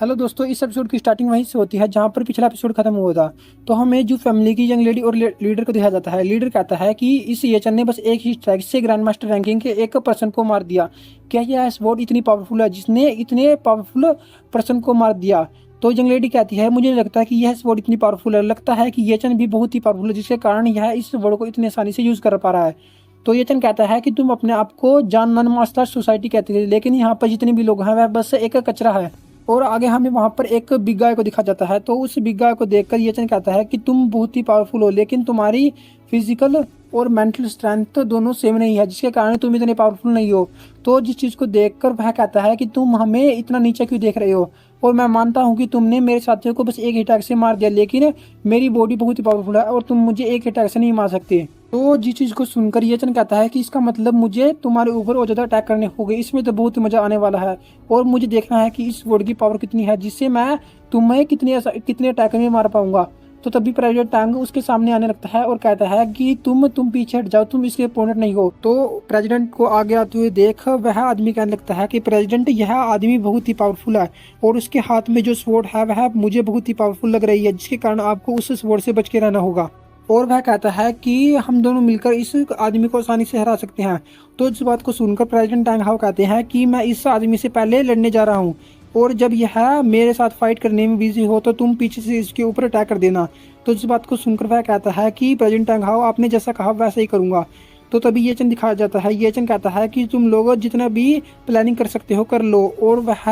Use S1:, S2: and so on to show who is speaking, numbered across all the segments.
S1: Hello दोस्तों, इस episode की स्टार्टिंग वहीं से होती है जहां पर पिछला एपिसोड खत्म हुआ था। तो हमें जो फैमिली की यंग लेडी और लीडर को दिखाया जाता है। लीडर कहता है कि इस येचन ने बस एक ही स्ट्राइक से ग्रैंड मास्टर रैंकिंग के एक पर्सन को मार दिया। क्या यह स्वॉर्ड इतनी पावरफुल है जिसने इतने पावरफुल पर्सन को मार दिया? तो यंग लेडी कहती है, मुझे नहीं लगता कि यह स्वॉर्ड इतनी पावरफुल है। लगता है कि येचन भी बहुत ही पावरफुल है, जिसके कारण यह इस स्वॉर्ड को इतनी आसानी से यूज कर पा रहा है। तो येचन कहता है कि तुम अपने आप को जान नन मास्टर सोसाइटी कहते थे, लेकिन यहाँ पर जितने भी लोग हैं वह बस एक कचरा है। और आगे हमें वहां पर एक बिग गाय को दिखा जाता है। तो उस बिग गाय को देखकर येचन कहता है कि तुम बहुत ही पावरफुल हो, लेकिन तुम्हारी फिजिकल और मेंटल स्ट्रेंथ दोनों सेम नहीं है, जिसके कारण तुम इतने पावरफुल नहीं हो। तो जिस चीज को देखकर वह कहता है कि तुम हमें इतना नीचे क्यों देख रहे हो। और मैं मानता हूँ कि तुमने मेरे साथियों को बस एक ही अटैक से मार दिया, लेकिन मेरी बॉडी बहुत ही पावरफुल है और तुम मुझे एक अटैक से नहीं मार सकते। तो जिस चीज को सुनकर येचन कहता है कि इसका मतलब मुझे तुम्हारे ऊपर और ज्यादा अटैक करने होंगे, इसमें तो बहुत ही मजा आने वाला है। और मुझे देखना है कि इस वर्ड की पावर कितनी है, जिससे मैं तुम्हें कितने अटैक में मार पाऊंगा। तो तभी प्रेसिडेंट टांग उसके सामने आने लगता है और कहता है कि तुम पीछे हट जाओ, तुम इसके अपोनेंट नहीं हो। तो प्रेसिडेंट को आगे आते हुए देख वह आदमी कहने लगता है कि प्रेसिडेंट, यह आदमी बहुत ही पावरफुल है और उसके हाथ में जो स्वॉर्ड है वह मुझे बहुत ही पावरफुल लग रही है, जिसके कारण आपको उस स्वॉर्ड से बच के रहना होगा। और वह कहता है कि हम दोनों मिलकर इस आदमी को आसानी से हरा सकते हैं। तो इस बात को सुनकर प्रेसिडेंट टांग हाउ कहते हैं कि मैं इस आदमी से पहले लड़ने जा रहा हूँ, और जब यह मेरे साथ फाइट करने में बिजी हो तो तुम पीछे से इसके ऊपर अटैक कर देना। तो इस बात को सुनकर वह कहता है कि प्रेसिडेंट टांग हाउ, आपने जैसा कहा वैसा ही करूंगा। तो तभी येचन दिखाया जाता है। येचन कहता है कि तुम लोग जितना भी प्लानिंग कर सकते हो कर लो। और वह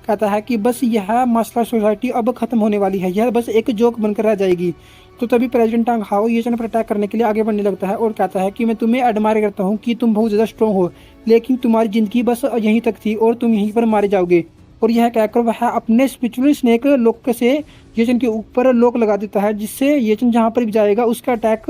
S1: कहता है कि बस यह मास्टर सोसाइटी अब खत्म होने वाली है, यह बस एक जोक बनकर रह जाएगी। तो तभी प्रेसिडेंट टांग हाओ येचन पर अटैक करने के लिए आगे बढ़ने लगता है और कहता है कि मैं तुम्हें एडमायर करता हूँ कि तुम बहुत ज़्यादा स्ट्रॉन्ग हो, लेकिन तुम्हारी ज़िंदगी बस यहीं तक थी और तुम यहीं पर मारे जाओगे। और यह कहकर वह अपने स्पिरिचुअल स्नेक लॉक से येचन के ऊपर लॉक लगा देता है, जिससे येचन जहाँ पर भी जाएगा उसका अटैक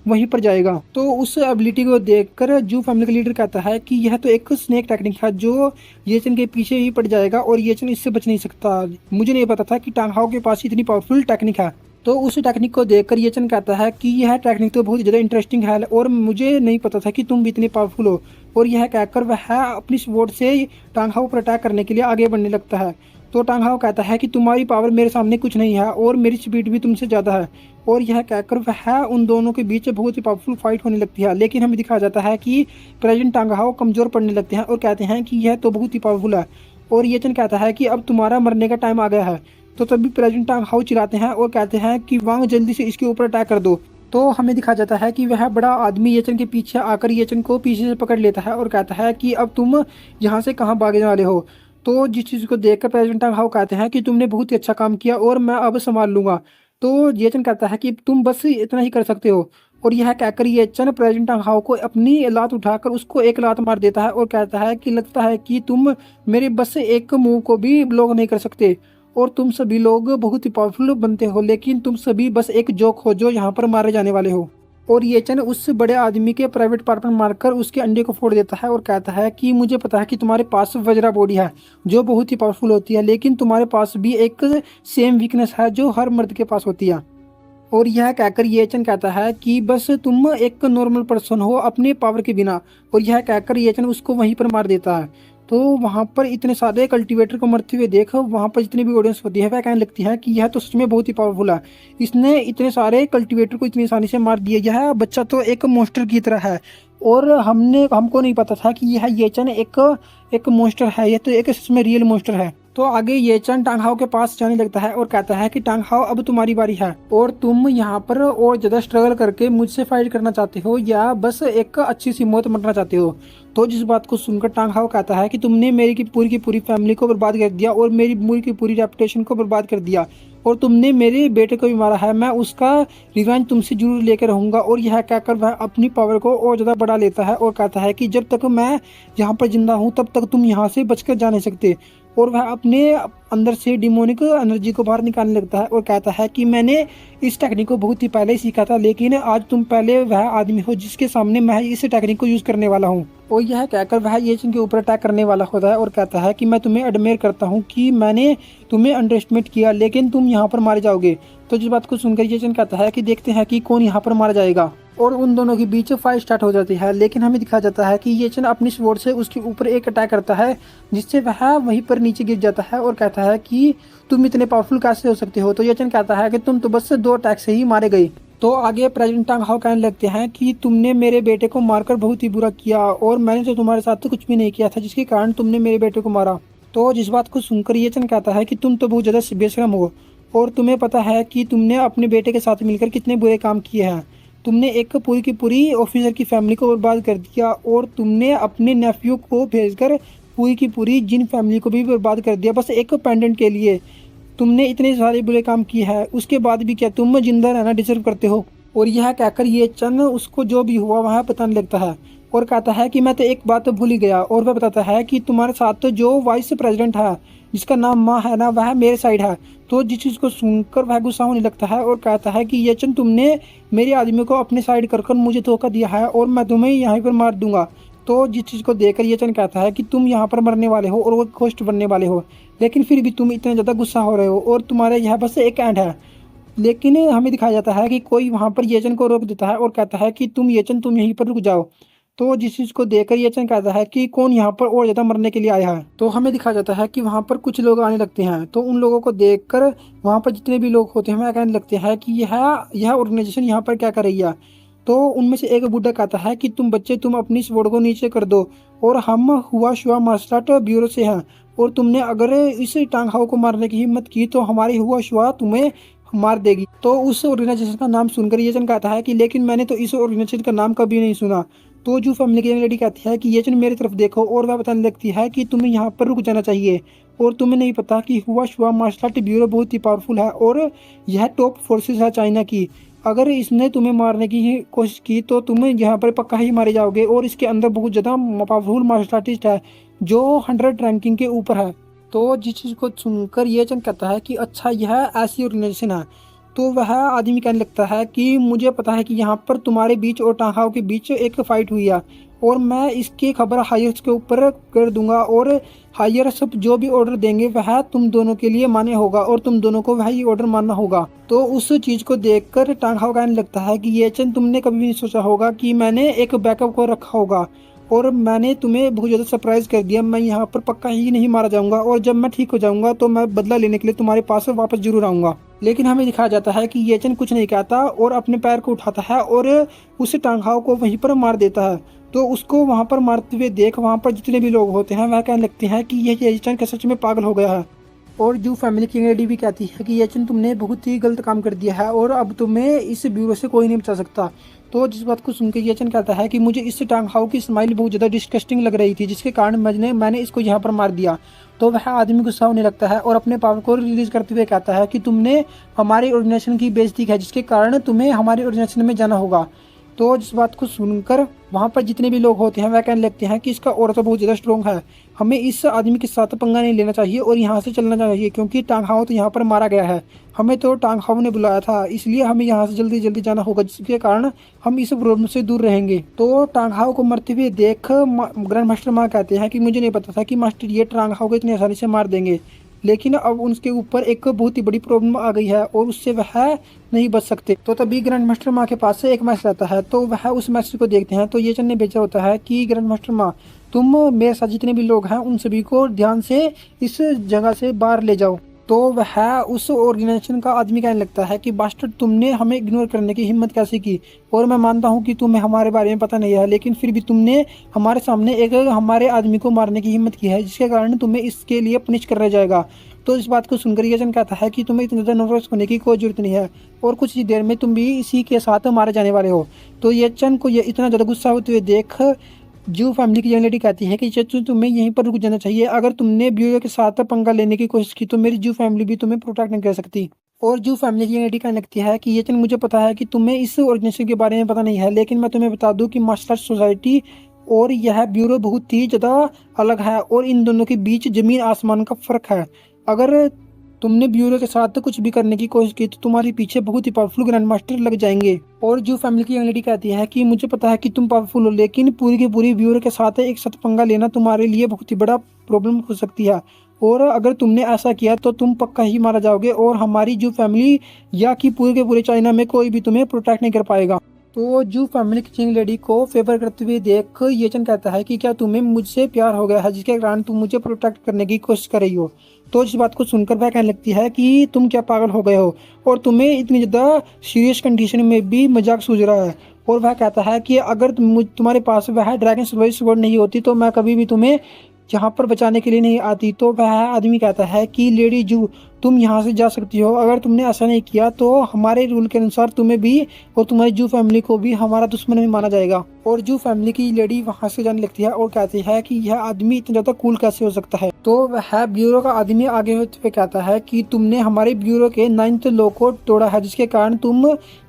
S1: वहीं पर जाएगा। तो उस एबिलिटी को देखकर जू फैमिली का लीडर कहता है कि यह तो एक स्नेक टेक्निक है जो येचन के पीछे ही पड़ जाएगा और येचन इससे बच नहीं सकता। मुझे नहीं पता था कि टांग हाओ के पास इतनी पावरफुल टेक्निक है। तो उस टेक्निक को देखकर येचन कहता है कि यह टेक्निक तो बहुत ज़्यादा इंटरेस्टिंग है और मुझे नहीं पता था कि तुम भी इतने पावरफुल हो। और यह कहकर वह अपनी स्वॉर्ड से टांग हाओ पर अटैक करने के लिए आगे बढ़ने लगता है। तो टांग हाओ कहता है कि तुम्हारी पावर मेरे सामने कुछ नहीं है और मेरी स्पीड भी तुमसे ज़्यादा है। और यह कहकर वह उन दोनों के बीच बहुत ही पावरफुल फाइट होने लगती है। लेकिन हमें दिखाया जाता है कि प्रेसिडेंट टांग हाओ कमज़ोर पड़ने लगते हैं और कहते हैं कि यह तो बहुत ही पावरफुल है। और येचन कहता है कि अब तुम्हारा मरने का टाइम आ गया है। तो तभी प्रेसिडेंट टांग हाउ चिल्लाते हैं और कहते हैं कि वांग जल्दी से इसके ऊपर अटैक कर दो। तो हमें दिखा जाता है कि वह बड़ा आदमी येचन के पीछे आकर येचन को पीछे से पकड़ लेता है और कहता है कि अब तुम यहाँ से कहाँ भागने वाले हो। तो जिस चीज़ को देखकर प्रेसिडेंट टांग हाउ कहते हैं कि तुमने बहुत ही अच्छा काम किया और मैं अब संभाल लूंगा। तो येचन कहता है कि तुम बस इतना ही कर सकते हो। और यह कहकर येचन प्रेसिडेंट टांग हाउ को अपनी लात उठाकर उसको एक लात मार देता है और कहता है कि लगता है कि तुम मेरे बस एक मुंह को भी ब्लॉक नहीं कर सकते और तुम सभी लोग बहुत ही पावरफुल बनते हो, लेकिन तुम सभी बस एक जोक हो जो यहाँ पर मारे जाने वाले हो। और येचन उस बड़े आदमी के प्राइवेट पार्ट पर मारकर उसके अंडे को फोड़ देता है और कहता है कि मुझे पता है कि तुम्हारे पास वज्रा बॉडी है जो बहुत ही पावरफुल होती है, लेकिन तुम्हारे पास भी एक सेम वीकनेस है जो हर मर्द के पास होती है। और यह कहकर येचन कहता है कि बस तुम एक नॉर्मल पर्सन हो अपने पावर के बिना। और यह कहकर येचन उसको वहीं पर मार देता है। तो वहाँ पर इतने सारे कल्टीवेटर को मरते हुए देख वहाँ पर जितनी भी ऑडियंस होती है वह कहने लगती है कि यह तो सच में बहुत ही पावरफुल है, इसने इतने सारे कल्टीवेटर को इतनी आसानी से मार दिया, यह बच्चा तो एक मॉन्स्टर की तरह है। और हमको नहीं पता था कि यह येचन एक मॉन्स्टर है, यह तो एक सच में रियल मॉन्स्टर है। तो आगे येचन टांग हाओ के पास जाने लगता है और कहता है कि टांग हाओ अब तुम्हारी बारी है और तुम यहाँ पर और ज्यादा स्ट्रगल करके मुझसे फाइट करना चाहते हो या बस एक अच्छी सी मौत मरना चाहते हो। तो जिस बात को सुनकर टांग हाओ कहता है कि तुमने मेरी की पूरी फैमिली को बर्बाद कर दिया और मेरी की पूरी रेपुटेशन को बर्बाद कर दिया और तुमने मेरे बेटे को भी मारा है, मैं उसका रिवेंज तुमसे जरूर लेकर रहूंगा। और यह कहकर वह अपनी पावर को और ज़्यादा बढ़ा लेता है और कहता है कि जब तक मैं यहाँ पर जिंदा हूँ तब तक तुम यहाँ से बचकर जा नहीं सकते। और वह अपने अंदर से डिमोनिक एनर्जी को बाहर निकालने लगता है और कहता है कि मैंने इस टेक्निक को बहुत ही पहले ही सीखा था, लेकिन आज तुम पहले वह आदमी हो जिसके सामने मैं इस टेक्निक को यूज़ करने वाला हूँ। और यह कहकर वह येचन के ऊपर अटैक करने वाला होता है और कहता है कि मैं तुम्हें एडमेयर करता हूँ कि मैंने तुम्हें अंडर एस्टिमेट किया, लेकिन तुम यहाँ पर मारे जाओगे। तो जिस बात को सुनकर येचन कहता है कि देखते हैं कि कौन यहाँ पर मारा जाएगा। और उन दोनों के बीच फाइट स्टार्ट हो जाती है। लेकिन हमें दिखाया जाता है कि ये चन अपनी स्वॉर्ड से उसके ऊपर एक अटैक करता है, जिससे वह वहीं पर नीचे गिर जाता है और कहता है कि तुम इतने पावरफुल कैसे हो सकते हो। तो ये चन कहता है कि तुम तो बस 2 अटैक से ही मारे गए। तो आगे प्रेसिडेंट टांग हाओ कहने लगते हैं कि तुमने मेरे बेटे को मारकर बहुत ही बुरा किया, और मैंने तो तुम्हारे साथ तो कुछ भी नहीं किया था जिसके कारण तुमने मेरे बेटे को मारा। तो जिस बात को सुनकर ये चन कहता है कि तुम तो बहुत ज़्यादा बेशरम हो, और तुम्हें पता है कि तुमने अपने बेटे के साथ मिलकर कितने बुरे काम किए हैं। तुमने एक पूरी की पूरी ऑफिसर की फैमिली को बर्बाद कर दिया, और तुमने अपने नेफ्यू को भेजकर पूरी की पूरी जिन फैमिली को भी बर्बाद कर दिया बस एक पेंडेंट के लिए। तुमने इतने सारे बुरे काम किए हैं, उसके बाद भी क्या तुम जिंदा रहना डिजर्व करते हो। और यह कहकर ये चन उसको जो भी हुआ वह बताने लगता है और कहता है कि मैं तो एक बात भूल ही गया। और वह बताता है कि तुम्हारे साथ जो वाइस प्रेसिडेंट है जिसका नाम माँ है ना, वह मेरे साइड है। तो जिस चीज़ को सुनकर वह गुस्सा होने लगता है और कहता है कि ये चन तुमने मेरे आदमी को अपने साइड कर मुझे धोखा दिया है, और मैं तुम्हें यहाँ पर मार दूंगा। तो जिस चीज़ को देखकर ये चन कहता है कि तुम यहाँ पर मरने वाले हो और वो घोस्ट बनने वाले हो, लेकिन फिर भी तुम इतने ज़्यादा गुस्सा हो रहे हो और तुम्हारे यहाँ बस एक एंड है। लेकिन हमें दिखाया जाता है कि कोई वहाँ पर येचन को रोक देता है और कहता है कि तुम येचन तुम यहीं पर रुक जाओ। तो जिस चीज़ को देखकर येचन कहता है कि कौन यहाँ पर और ज़्यादा मरने के लिए आया है। तो हमें दिखाया जाता है कि वहाँ पर कुछ लोग आने लगते हैं। तो उन लोगों को देखकर वहाँ पर जितने भी लोग होते हैं वह कहने लगते हैं कि यह ऑर्गेनाइजेशन यहाँ पर क्या कर रही है। तो उनमें से एक बूढ़ा कहता है कि तुम बच्चे तुम अपनी स्वॉर्ड को नीचे कर दो, और हम हुआ शुआ मार्शल आर्ट ब्यूरो से हैं, और तुमने अगर इस टांग हाओ को मारने की हिम्मत की तो हमारी हुआ शुआ तुम्हें मार देगी। तो उस ऑर्गेनाइजेशन का नाम सुनकर ये चन कहता है कि लेकिन मैंने तो इस ऑर्गेनाइजेशन का नाम कभी नहीं सुना। तो जो फैमिली की लेडी कहती है कि ये चन मेरी तरफ देखो, और वह बताने लगती है कि तुम्हें यहाँ पर रुक जाना चाहिए, और तुम्हें नहीं पता कि हुआ शुआ मार्शल आर्ट ब्यूरो बहुत ही पावरफुल है और यह टॉप फोर्सेस है चाइना की। अगर इसने तुम्हें मारने की ही कोशिश की तो तुम यहाँ पर पक्का ही मारे जाओगे, और इसके अंदर बहुत ज़्यादा पावरफुल मार्शल आर्टिस्ट है जो 100 रैंकिंग के ऊपर है। तो जिस चीज़ को सुनकर ये चंद कहता है कि अच्छा यह ऐसी ऑर्गेनाइजेशन है। तो वह आदमी कहने लगता है कि मुझे पता है कि यहाँ पर तुम्हारे बीच और टांग हाओ के बीच एक फ़ाइट हुई है, और मैं इसकी खबर हायर्स के ऊपर कर दूंगा, और हायर सब जो भी ऑर्डर देंगे वह तुम दोनों के लिए मान्य होगा, और तुम दोनों को वही ऑर्डर मानना होगा। तो उस चीज़ को देखकर टांग हाओ कहने लगता है कि ये चंद तुमने कभी भी नहीं सोचा होगा कि मैंने एक बैकअप को रखा होगा, और मैंने तुम्हें बहुत ज़्यादा सरप्राइज़ कर दिया। मैं यहाँ पर पक्का ही नहीं मारा जाऊँगा, और जब मैं ठीक हो जाऊँगा तो मैं बदला लेने के लिए तुम्हारे पास वापस जरूर आऊँगा। लेकिन हमें दिखाया जाता है कि ये चन कुछ नहीं कहता और अपने पैर को उठाता है और उस टांग हाओ को वहीं पर मार देता है। तो उसको वहाँ पर मारते हुए देख वहाँ पर जितने भी लोग होते हैं वह कहने लगते हैं कि यह ये चन सच में पागल हो गया है। और जो फैमिली की लेडी भी कहती है कि ये चन तुमने बहुत ही गलत काम कर दिया है, और अब तुम्हें इस ब्यूरो से कोई नहीं बचा सकता। तो जिस बात को सुनकर ये चन कहता है कि मुझे इस टांग हाओ की स्माइल बहुत ज़्यादा डिस्कस्टिंग लग रही थी, जिसके कारण मैंने इसको यहाँ पर मार दिया। तो वह आदमी गुस्सा होने लगता है और अपने पावर को रिलीज करते हुए कहता है कि तुमने हमारी ऑर्गेनाइजेशन की बेइज्जती की है, जिसके कारण तुम्हें हमारी ऑर्गेनाइजेशन में जाना होगा। तो जिस बात को सुनकर वहाँ पर जितने भी लोग होते हैं वह कहने लगते हैं कि इसका और तो बहुत ज़्यादा स्ट्रॉन्ग है, हमें इस आदमी के साथ पंगा नहीं लेना चाहिए और यहाँ से चलना चाहिए, क्योंकि टांग हाओ तो यहाँ पर मारा गया है। हमें तो टांग हाओ ने बुलाया था, इसलिए हमें यहाँ से जल्दी जल्दी जाना होगा, जिसके कारण हम इस प्रॉब्लम से दूर रहेंगे। तो टांग हाओ को मरते हुए देख ग्रैंड मास्टर माँ कहते हैं कि मुझे नहीं पता था कि मास्टर ये टांग हाओ को इतनी आसानी से मार देंगे, लेकिन अब उनके ऊपर एक बहुत ही बड़ी प्रॉब्लम आ गई है और उससे वह नहीं बच सकते। तो तभी ग्रैंड मास्टर माँ के पास से एक मैसेज आता है, तो वह उस मैसेज को देखते हैं। तो ये चन ने भेजा होता है कि ग्रैंड मास्टर माँ तुम मेरे साथ जितने भी लोग हैं उन सभी को ध्यान से इस जगह से बाहर ले जाओ। तो वह उस ऑर्गेनाइजेशन का आदमी कहने लगता है कि मास्टर तुमने हमें इग्नोर करने की हिम्मत कैसे की, और मैं मानता हूँ कि तुम्हें हमारे बारे में पता नहीं है, लेकिन फिर भी तुमने हमारे सामने एक हमारे आदमी को मारने की हिम्मत की है, जिसके कारण तुम्हें इसके लिए पनिश करा जाएगा। तो इस बात को सुनकर ये जन कहता है कि तुम्हें इतना ज़्यादा नर्वस होने की कोई जरूरत नहीं है, और कुछ ही देर में तुम भी इसी के साथ मारे जाने वाले हो। तो ये चन को ये इतना ज़्यादा गुस्सा होते हुए देख जो फैमिली की यंग लेडी कहती है कि चच्चू तुम्हें यहीं पर रुक जाना चाहिए, अगर तुमने ब्यूरो के साथ पंगा लेने की कोशिश की तो मेरी जो फैमिली भी तुम्हें प्रोटेक्ट नहीं कर सकती। और जो फैमिली की यंग लेडी कहने लगती है कि ये चन मुझे पता है कि तुम्हें इस ऑर्गेनाइजेशन के बारे में पता नहीं है, लेकिन मैं तुम्हें बता दूं कि मार्शल आर्ट सोसाइटी और यह ब्यूरो बहुत ही ज़्यादा अलग है, और इन दोनों के बीच ज़मीन आसमान का फ़र्क है। अगर तुमने ब्यूरो के साथ कुछ भी करने की कोशिश की तो तुम्हारे पीछे बहुत ही पावरफुल ग्रैंड मास्टर लग जाएंगे। और जो फैमिली की यंग लेडी कहती है कि मुझे पता है कि तुम पावरफुल हो, लेकिन पूरी की पूरी ब्यूरो के साथ एक साथ पंगा लेना तुम्हारे लिए बहुत ही बड़ा प्रॉब्लम हो सकती है, और अगर तुमने ऐसा किया तो तुम पक्का ही मारा जाओगे, और हमारी जो फैमिली या कि पूरे के पूरे चाइना में कोई भी तुम्हें प्रोटेक्ट नहीं कर पाएगा। तो जू फैमिली किचिंग लेडी को फेवर करते हुए देख ये चन कहता है कि क्या तुम्हें मुझसे प्यार हो गया है जिसके कारण तुम मुझे प्रोटेक्ट करने की कोशिश कर रही हो। तो इस बात को सुनकर वह कहने लगती है कि तुम क्या पागल हो गए हो और तुम्हें इतनी ज़्यादा सीरियस कंडीशन में भी मजाक सूझ रहा है। और वह कहता है कि अगर तुम्हारे पास वह ड्रैगन स्वॉर्ड नहीं होती तो मैं कभी भी तुम्हें यहाँ पर बचाने के लिए नहीं आती। तो वह आदमी कहता है कि लेडी जू तुम यहाँ से जा सकती हो, अगर तुमने ऐसा नहीं किया तो हमारे रूल के अनुसार तुम्हें भी और तुम्हारी जू फैमिली को भी हमारा दुश्मन भी माना जाएगा। और जू फैमिली की लेडी वहाँ से जाने लगती है और कहती है कि यह आदमी इतना ज़्यादा कूल कैसे हो सकता है। तो वह ब्यूरो का आदमी आगे होते हुए कहता है कि तुमने हमारे ब्यूरो के 9th लॉ को तोड़ा है जिसके कारण तुम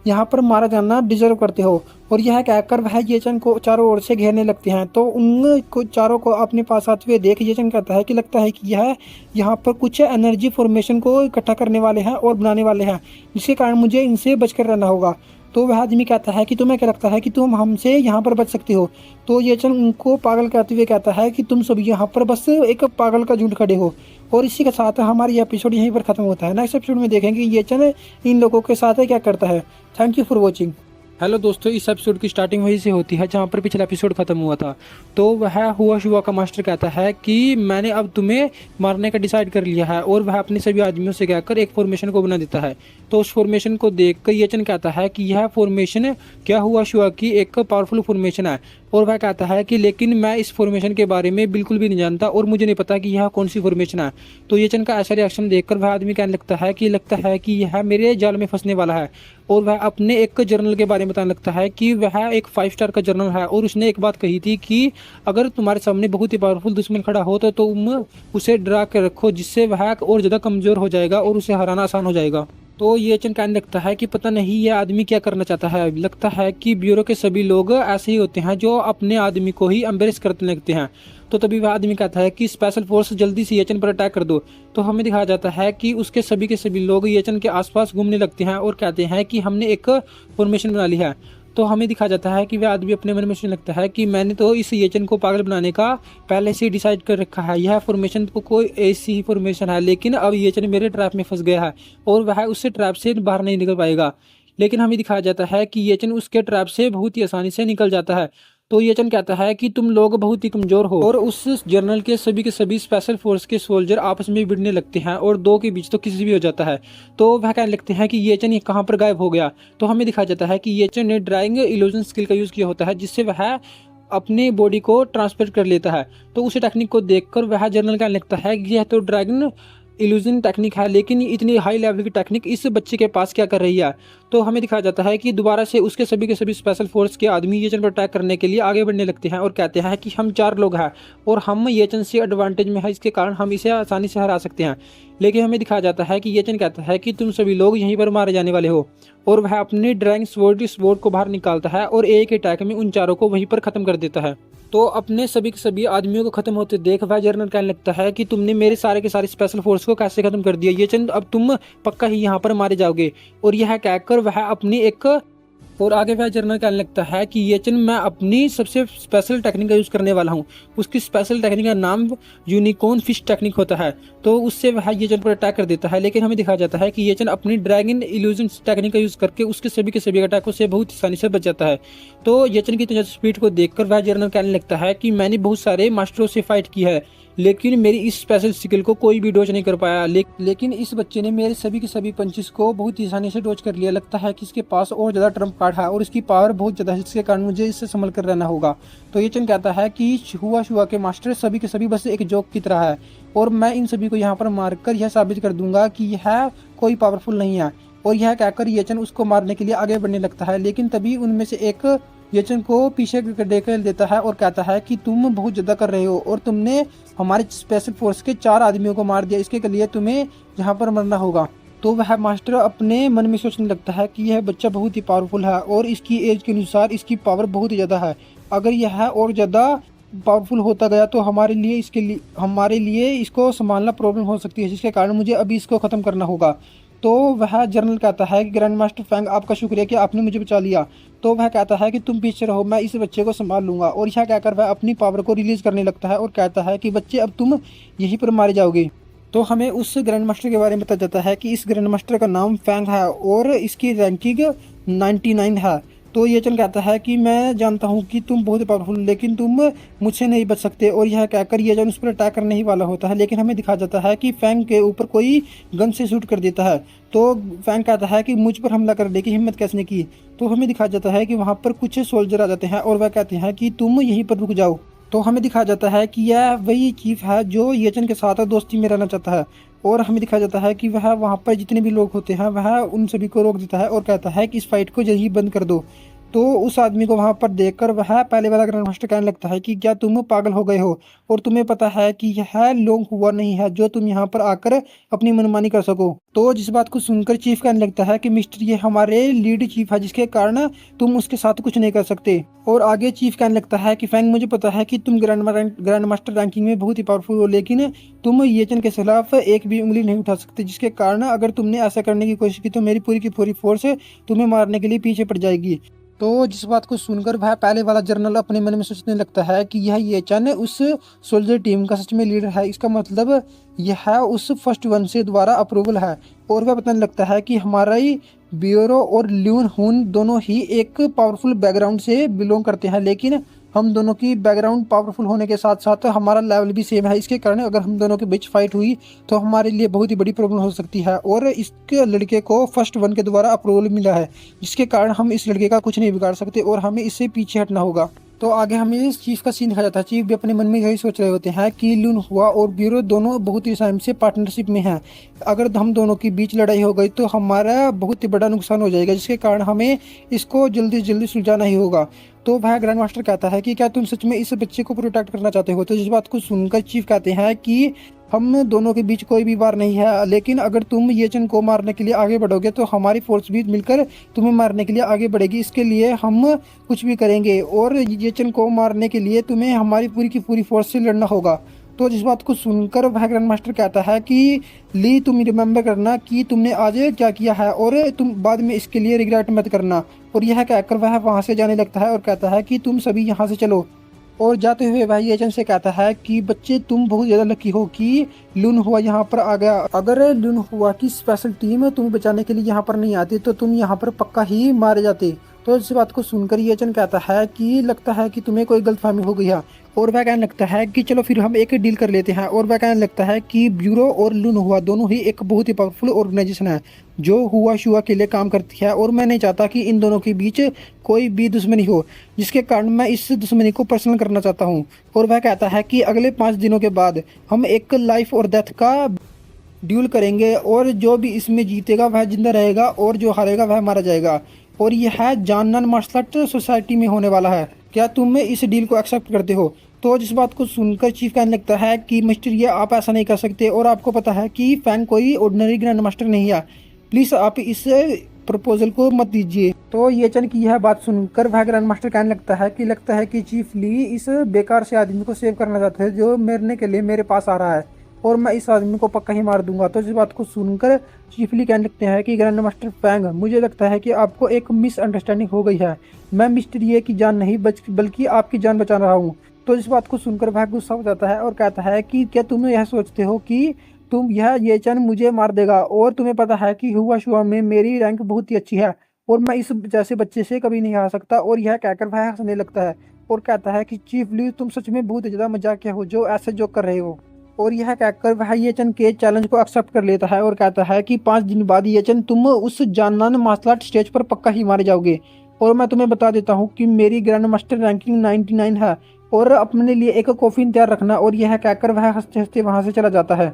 S1: यहाँ पर मारा जाना डिजर्व करते हो। और यह कहकर वह येचन को चारों ओर से घेरने लगते हैं। तो उन चारों को अपने पास आते हुए देख येचन कहता है कि लगता है कि यह यहाँ पर कुछ एनर्जी फॉर्मेशन को इकट्ठा करने वाले हैं और बनाने वाले हैं जिसके कारण मुझे इनसे बचकर रहना होगा। तो वह आदमी कहता है कि तुम्हें क्या लगता है कि तुम हमसे यहाँ पर बच सकते हो। तो येचन उनको पागल कहते हुए कहता है कि तुम सब यहाँ पर बस एक पागल का झुंड खड़े हो। और इसी के साथ हमारी एपिसोड यहीं पर खत्म होता है। नेक्स्ट एपिसोड में देखेंगे येचन इन लोगों के साथ क्या करता है। Thank you for watching. Hello दोस्तों, इस एपिसोड की स्टार्टिंग वहीं से होती है जहाँ पर पिछला एपिसोड खत्म हुआ था। तो वह हुआ शुआ का मास्टर कहता है कि मैंने अब तुम्हें मारने का डिसाइड कर लिया है और वह अपने सभी आदमियों से कहकर एक फॉर्मेशन को बना देता है। तो उस फॉर्मेशन को देखकर येचन कहता है कि यह फॉर्मेशन क्या हुआ शुआ की एक पावरफुल फॉर्मेशन है। और वह कहता है कि लेकिन मैं इस फॉर्मेशन के बारे में बिल्कुल भी नहीं जानता और मुझे नहीं पता कि यह कौन सी फॉर्मेशन है। तो येचन का ऐसा रिएक्शन देखकर वह आदमी कहने लगता है कि यह मेरे जाल में फंसने वाला है। और वह अपने एक जर्नल के बारे में बताने लगता है कि वह एक 5 स्टार का जर्नल है और उसने एक बात कही थी कि अगर तुम्हारे सामने बहुत ही पावरफुल दुश्मन खड़ा हो तो तुम उसे डरा कर रखो जिससे वह और ज़्यादा कमज़ोर हो जाएगा और उसे हराना आसान हो जाएगा। तो ये चन कहने लगता है कि पता नहीं ये आदमी क्या करना चाहता है। लगता है कि ब्यूरो के सभी लोग ऐसे ही होते हैं जो अपने आदमी को ही एम्बेरस करने लगते हैं। तो तभी वह आदमी कहता है कि स्पेशल फोर्स जल्दी से येचन पर अटैक कर दो। तो हमें दिखाया जाता है कि उसके सभी के सभी लोग येचन के आसपास घूमने लगते हैं और कहते हैं कि हमने एक फॉर्मेशन बना ली है। तो हमें दिखाया जाता है कि वह आदमी अपने मन में सोचने लगता है कि मैंने तो इस येचन को पागल बनाने का पहले से डिसाइड कर रखा है। यह फॉर्मेशन तो कोई ऐसी ही फॉर्मेशन है, लेकिन अब येचन मेरे ट्रैप में फंस गया है और वह उससे ट्रैप से बाहर नहीं निकल पाएगा। लेकिन हमें दिखाया जाता है कि येचन उसके ट्रैप से बहुत ही आसानी से निकल जाता है। तो येचन कहता है कि तुम लोग बहुत ही कमजोर हो और उस जर्नल के सभी स्पेशल फोर्स के सोल्जर आपस में भिड़ने लगते हैं और दो के बीच तो किसी भी हो जाता है। तो वह कहने लगते हैं कि येचन ये कहाँ पर गायब हो गया। तो हमें दिखाया जाता है कि येचन ने ड्राइंग इल्यूजन स्किल का यूज किया होता है जिससे वह अपने बॉडी को ट्रांसफर कर लेता है। तो उस टेक्निक को देखकर वह जर्नल कहने लगता है कि यह तो ड्रैगन इल्यूजन टेक्निक है, लेकिन इतनी हाई लेवल की टेक्निक इस बच्चे के पास क्या कर रही है। तो हमें दिखाया जाता है कि दोबारा से उसके सभी के सभी स्पेशल फोर्स के आदमी येचन पर अटैक करने के लिए आगे बढ़ने लगते हैं और कहते हैं कि हम 4 लोग हैं और हम येचन से एडवांटेज में है, इसके कारण हम इसे आसानी से हरा सकते हैं। लेकिन हमें दिखाया जाता है कि येचन कहता है कि तुम सभी लोग यहीं पर मारे जाने वाले हो और वह अपनी ड्राइंग स्वॉर्ड को बाहर निकालता है और एक अटैक में उन चारों को वहीं पर खत्म कर देता है। तो अपने सभी के सभी आदमियों को खत्म होते देख वह जर्नल कहने लगता है कि तुमने मेरे सारे के सारे स्पेशल फोर्स को कैसे खत्म कर दिया येचन, अब तुम पक्का ही यहाँ पर मारे जाओगे। और यह कहकर वह अपनी एक और आगे वह जर्नल कहने लगता है कि येचन मैं अपनी सबसे स्पेशल टेक्निक का यूज़ करने वाला हूँ। उसकी स्पेशल टेक्निक का नाम यूनिकॉर्न फिश टेक्निक होता है। तो उससे वह येचन पर अटैक कर देता है। लेकिन हमें दिखाया जाता है कि येचन अपनी ड्रैगन इल्यूजन टेक्निक का यूज़ करके उसके सभी के सभी अटैकों से बहुत आसानी से बच जाता है। तो येचन की तेज स्पीड को देखकर वह जर्नल कहने लगता है कि मैंने बहुत सारे मास्टरों से फाइट की है लेकिन मेरी इस स्पेशल स्किल को कोई भी डोज नहीं कर पाया। लेकिन इस बच्चे ने मेरे सभी के सभी पंचेस को बहुत ही आसानी से डोज कर लिया। लगता है कि इसके पास और ज़्यादा ट्रम्प कार्ड है और इसकी पावर बहुत ज़्यादा है जिसके कारण मुझे इससे संभल कर रहना होगा। तो येचन कहता है कि शुआ के मास्टर सभी के सभी बस एक जोक की तरह है और मैं इन सभी को यहाँ पर मारकर यह साबित कर दूंगा कि यह कोई पावरफुल नहीं है। और यह कहकर येचन उसको मारने के लिए आगे बढ़ने लगता है। लेकिन तभी उनमें से एक येचन को पीछे ढकेल देता है और कहता है कि तुम बहुत ज़्यादा कर रहे हो और तुमने हमारे स्पेशल फोर्स के 4 आदमियों को मार दिया, इसके लिए तुम्हें यहाँ पर मरना होगा। तो वह मास्टर अपने मन में सोचने लगता है कि यह बच्चा बहुत ही पावरफुल है और इसकी एज के अनुसार इसकी पावर बहुत ही ज़्यादा है। अगर यह और ज़्यादा पावरफुल होता गया तो हमारे लिए इसको संभालना प्रॉब्लम हो सकती है, जिसके कारण मुझे अभी इसको ख़त्म करना होगा। तो वह जर्नल कहता है कि ग्रैंड मास्टर फैंग आपका शुक्रिया कि आपने मुझे बचा लिया। तो वह कहता है कि तुम पीछे रहो, मैं इस बच्चे को संभाल लूंगा। और यह कहकर वह अपनी पावर को रिलीज करने लगता है और कहता है कि बच्चे अब तुम यहीं पर मारे जाओगे। तो हमें उस ग्रैंड मास्टर के बारे में बताया जाता है कि इस ग्रैंड मास्टर का नाम फैंग है और इसकी रैंकिंग 99 है। तो ये चन कहता है कि मैं जानता हूँ कि तुम बहुत पावरफुल, लेकिन तुम मुझसे नहीं बच सकते। और यह कहकर ये चन उस पर अटैक करने ही वाला होता है, लेकिन हमें दिखा जाता है कि फैंग के ऊपर कोई गन से शूट कर देता है। तो फैंग कहता है कि मुझ पर हमला करने की हिम्मत कैसे की। तो हमें दिखा जाता है कि वहाँ पर कुछ सोल्जर आ जाते हैं और वह कहते हैं कि तुम यहीं पर रुक जाओ। तो हमें दिखाया जाता है कि यह वही चीफ है जो येचन के साथ दोस्ती में रहना चाहता है। और हमें दिखाया जाता है कि वह वहाँ पर जितने भी लोग होते हैं वह उन सभी को रोक देता है और कहता है कि इस फाइट को जल्दी बंद कर दो। तो उस आदमी को वहाँ पर देखकर वह पहले वाला ग्रैंड मास्टर कहने लगता है कि क्या तुम पागल हो गए हो, और तुम्हें पता है कि यह लोंग हुआ नहीं है जो तुम यहाँ पर आकर अपनी मनमानी कर सको। तो जिस बात को सुनकर चीफ कहने लगता है कि मिस्टर ये हमारे लीड चीफ है, जिसके कारण तुम उसके साथ कुछ नहीं कर सकते। और आगे चीफ कहने लगता है कि फैंग मुझे पता है कि तुम ग्रैंड मास्टर रैंकिंग में बहुत ही पावरफुल हो, लेकिन तुम येचन के खिलाफ एक भी उंगली नहीं उठा सकते, जिसके कारण अगर तुमने ऐसा करने की कोशिश की तो मेरी पूरी की पूरी फोर्स तुम्हें मारने के लिए पीछे पड़ जाएगी। तो जिस बात को सुनकर वह पहले वाला जर्नल अपने मन में सोचने लगता है कि यह येचन उस सोल्जर टीम का सच में लीडर है, इसका मतलब यह उस फर्स्ट वन से द्वारा अप्रूवल है। और वह बताने लगता है कि हमारा ही ब्यूरो और ल्यून हुन दोनों ही एक पावरफुल बैकग्राउंड से बिलोंग करते हैं, लेकिन हम दोनों की बैकग्राउंड पावरफुल होने के साथ साथ हमारा लेवल भी सेम है। इसके कारण अगर हम दोनों के बीच फाइट हुई तो हमारे लिए बहुत ही बड़ी प्रॉब्लम हो सकती है। और इसके लड़के को फर्स्ट वन के द्वारा अप्रूवल मिला है, जिसके कारण हम इस लड़के का कुछ नहीं बिगाड़ सकते और हमें इससे पीछे हटना होगा। तो आगे हमें इस चीफ का सीन दिखाया जाता है। चीफ भी अपने मन में यही सोच रहे होते हैं कि लून हुआ और ब्यूरो दोनों बहुत ही टाइम से पार्टनरशिप में हैं। अगर हम दोनों के बीच लड़ाई हो गई तो हमारा बहुत ही बड़ा नुकसान हो जाएगा, जिसके कारण हमें इसको जल्दी से जल्दी सुलझाना ही होगा। तो वह ग्रैंड मास्टर कहता है कि क्या तुम सच में इस बच्चे को प्रोटेक्ट करना चाहते हो। तो इस बात को सुनकर चीफ कहते हैं कि हम दोनों के बीच कोई भी वार नहीं है, लेकिन अगर तुम येचन को मारने के लिए आगे बढ़ोगे तो हमारी फोर्स भी मिलकर तुम्हें मारने के लिए आगे बढ़ेगी। इसके लिए हम कुछ भी करेंगे और येचन को मारने के लिए तुम्हें हमारी पूरी की पूरी फोर्स से लड़ना होगा। तो जिस बात को सुनकर वह ग्रैंड मास्टर कहता है कि ली तुम रिमेम्बर करना कि तुमने आज क्या किया है और तुम बाद में इसके लिए रिग्रेट मत करना। और यह कहकर वह वहाँ से जाने लगता है और कहता है कि तुम सभी यहाँ से चलो। और जाते हुए वह येचन से कहता है कि बच्चे तुम बहुत ज़्यादा लकी हो कि लून हुआ यहाँ पर आ गया। अगर लून हुआ की स्पेशल टीम तुम्हें बचाने के लिए यहाँ पर नहीं आती तो तुम यहाँ पर पक्का ही मारे जाते। तो इस बात को सुनकर येचन कहता है कि लगता है कि तुम्हें कोई गलतफहमी हो गई है। और वह कहने लगता है कि चलो फिर हम एक डील कर लेते हैं। और वह कहने लगता है कि ब्यूरो और लून हुआ दोनों ही एक बहुत ही पावरफुल ऑर्गेनाइजेशन है जो हुआ शुआ के लिए काम करती है, और मैं नहीं चाहता कि इन दोनों के बीच कोई भी दुश्मनी हो, जिसके कारण मैं इस दुश्मनी को पर्सनल करना चाहता हूँ। और वह कहता है कि अगले 5 दिनों के बाद हम एक लाइफ और डेथ का ड्यूल करेंगे और जो भी इसमें जीतेगा वह जिंदा रहेगा और जो हारेगा वह मारा जाएगा। और यह है जानन मार्शल आर्ट सोसाइटी में होने वाला है। क्या तुम इस डील को एक्सेप्ट करते हो। तो जिस बात को सुनकर चीफ कहने लगता है कि मिस्टर ये आप ऐसा नहीं कर सकते, और आपको पता है कि फैंग कोई ऑर्डिनरी ग्रैंड मास्टर नहीं है, प्लीज़ आप इस प्रपोजल को मत दीजिए। तो येचन की यह बात सुनकर वह ग्रैंड मास्टर कहने लगता है कि चीफ ली इस बेकार से आदमी को सेव करना चाहते हैं जो मरने के लिए मेरे पास आ रहा है, और मैं इस आदमी को पक्का ही मार दूंगा। तो इस बात को सुनकर चीफ ली कहने लगते हैं कि ग्रैंड मास्टर फैंग मुझे लगता है कि आपको एक मिसअंडरस्टैंडिंग हो गई है, मैं मिस्टर ये की जान नहीं बल्कि आपकी जान बचा रहा हूँ। तो इस बात को सुनकर वह गुस्सा हो जाता है और कहता है कि क्या तुम यह सोचते हो कि तुम यह येचन मुझे मार देगा, और तुम्हें पता है कि हुआ शुआ में मेरी रैंक बहुत ही अच्छी है और मैं इस जैसे बच्चे से कभी नहीं हार सकता। और यह कहकर वह हंसने लगता है और कहता है कि चीफ ली तुम सच में बहुत ज़्यादा मजाकिया हो जो ऐसे जोक कर रहे हो। और यह कहकर वह येचन के चैलेंज को एक्सेप्ट कर लेता है और कहता है कि 5 दिन बाद येचन तुम उस जानन मार्शल आर्ट स्टेज पर पक्का ही मारे जाओगे। और मैं तुम्हें बता देता हूँ कि मेरी ग्रैंड मास्टर रैंकिंग 99 है, और अपने लिए एक कॉफिन तैयार रखना। और यह कहकर वह हंसते हंसते वहाँ से चला जाता है।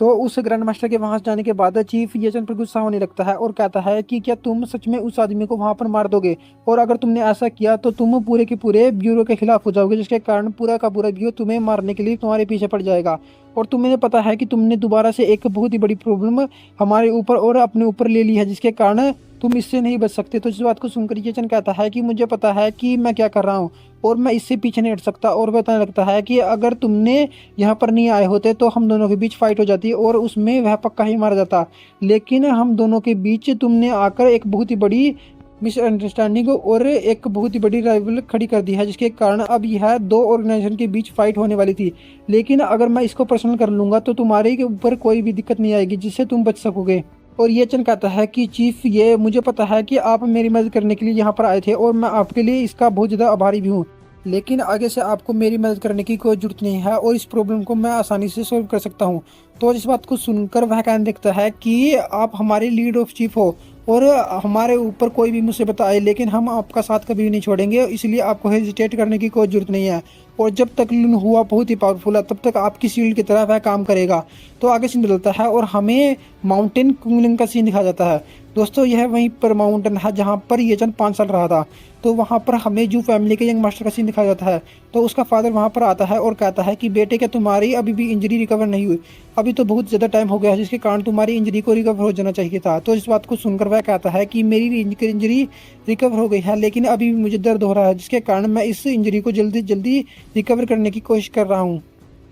S1: तो उस ग्रैंड मास्टर के वहाँ जाने के बाद चीफ येचन पर गुस्सा होने लगता है और कहता है कि क्या तुम सच में उस आदमी को वहाँ पर मार दोगे, और अगर तुमने ऐसा किया तो तुम पूरे के पूरे ब्यूरो के खिलाफ हो जाओगे, जिसके कारण पूरा का पूरा ब्यूरो तुम्हें मारने के लिए तुम्हारे पीछे पड़ जाएगा। और तुम्हें पता है कि तुमने दोबारा से एक बहुत ही बड़ी प्रॉब्लम हमारे ऊपर और अपने ऊपर ले ली है, जिसके कारण तुम इससे नहीं बच सकते। तो इस बात को सुनकर येचन कहता है कि मुझे पता है कि मैं क्या कर रहा हूँ और मैं इससे पीछे नहीं हट सकता। और बताने लगता है कि अगर तुमने यहाँ पर नहीं आए होते तो हम दोनों के बीच फाइट हो जाती और उसमें वह पक्का ही मारा जाता, लेकिन हम दोनों के बीच तुमने आकर एक बहुत ही बड़ी मिसअंडरस्टैंडिंग और एक बहुत ही बड़ी राइवल खड़ी कर दी है, जिसके कारण अब यह 2 ऑर्गेनाइजेशन के बीच फाइट होने वाली थी। लेकिन अगर मैं इसको पर्सनल कर लूँगा तो तुम्हारे के ऊपर कोई भी दिक्कत नहीं आएगी जिससे तुम बच सकोगे। और ये चन कहता है कि चीफ, ये मुझे पता है कि आप मेरी मदद करने के लिए यहाँ पर आए थे और मैं आपके लिए इसका बहुत ज़्यादा आभारी भी हूँ, लेकिन आगे से आपको मेरी मदद करने की कोई जरूरत नहीं है और इस प्रॉब्लम को मैं आसानी से सॉल्व कर सकता हूँ। तो इस बात को सुनकर वह कहने लगता है कि आप हमारे लीड ऑफ चीफ हो और हमारे ऊपर कोई भी मुसीबत आए लेकिन हम आपका साथ कभी भी नहीं छोड़ेंगे, इसलिए आपको हेजिटेट करने की कोई जरूरत नहीं है। और जब तक लून हुआ बहुत ही पावरफुल है तब तक आपकी शील्ड की तरह वह काम करेगा। तो आगे सीन बदलता है और हमें माउंटेन कुंगलिंग का सीन दिखाया जाता है। दोस्तों यह वहीं पर माउंटेन है जहाँ पर ये चंद 5 साल रहा था। तो वहाँ पर हमें जू फैमिली के यंग मास्टर का सीन दिखाया जाता है। तो उसका फादर वहाँ पर आता है और कहता है कि बेटे क्या तुम्हारी अभी भी इंजरी रिकवर नहीं हुई, अभी तो बहुत ज़्यादा टाइम हो गया है जिसके कारण तुम्हारी इंजरी को रिकवर हो जाना चाहिए था। तो इस बात को सुनकर वह कहता है कि मेरी इंजरी रिकवर हो गई है लेकिन अभी भी मुझे दर्द हो रहा है जिसके कारण मैं इस इंजरी को जल्दी जल्दी रिकवर करने की कोशिश कर रहा हूँ।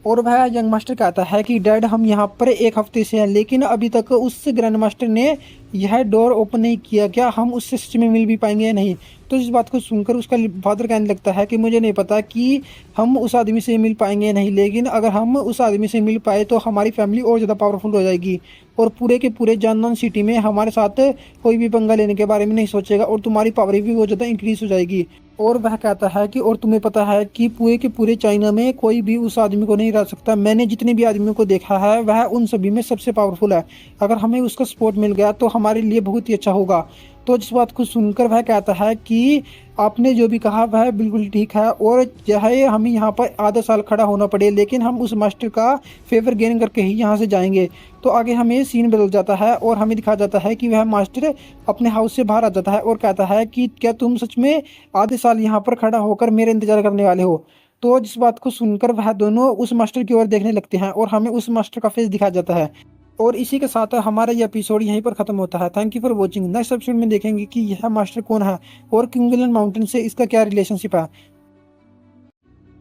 S1: और वह यंग मास्टर कहता है कि डैड हम यहाँ पर 1 हफ्ते से हैं लेकिन अभी तक उस ग्रैंड मास्टर ने यह डोर ओपन नहीं किया, क्या हम उससे सच में मिल भी पाएंगे या नहीं। तो इस बात को सुनकर उसका फादर कहने लगता है कि मुझे नहीं पता कि हम उस आदमी से मिल पाएंगे या नहीं, लेकिन अगर हम उस आदमी से मिल पाए तो हमारी फैमिली और ज़्यादा पावरफुल हो जाएगी और पूरे के पूरे जानदान सिटी में हमारे साथ कोई भी पंगा लेने के बारे में नहीं सोचेगा और तुम्हारी पावर भी बहुत ज़्यादा इंक्रीज हो जाएगी। और वह कहता है कि और तुम्हें पता है कि पूरे के पूरे चाइना में कोई भी उस आदमी को नहीं हरा सकता, मैंने जितने भी आदमियों को देखा है वह उन सभी में सबसे पावरफुल है, अगर हमें उसका सपोर्ट मिल गया तो हमारे लिए बहुत ही अच्छा होगा। तो जिस बात को सुनकर वह कहता है कि आपने जो भी कहा वह बिल्कुल ठीक है और चाहे हमें यहाँ पर आधा साल खड़ा होना पड़े लेकिन हम उस मास्टर का फेवर गेन करके ही यहाँ से जाएंगे। तो आगे हमें सीन बदल जाता है और हमें दिखा जाता है कि वह मास्टर अपने हाउस से बाहर आ जाता है और कहता है कि क्या तुम सच में आधे साल यहाँ पर खड़ा होकर मेरा इंतजार करने वाले हो। तो जिस बात को सुनकर वह दोनों उस मास्टर की ओर देखने लगते हैं और हमें उस मास्टर का फेस दिखाया जाता है। और इसी के साथ हमारा ये एपिसोड यहीं पर खत्म होता है। Thank you for watching. Next episode में देखेंगे कि यह मास्टर कौन है और किंगलन माउंटेन से इसका क्या रिलेशनशिप है।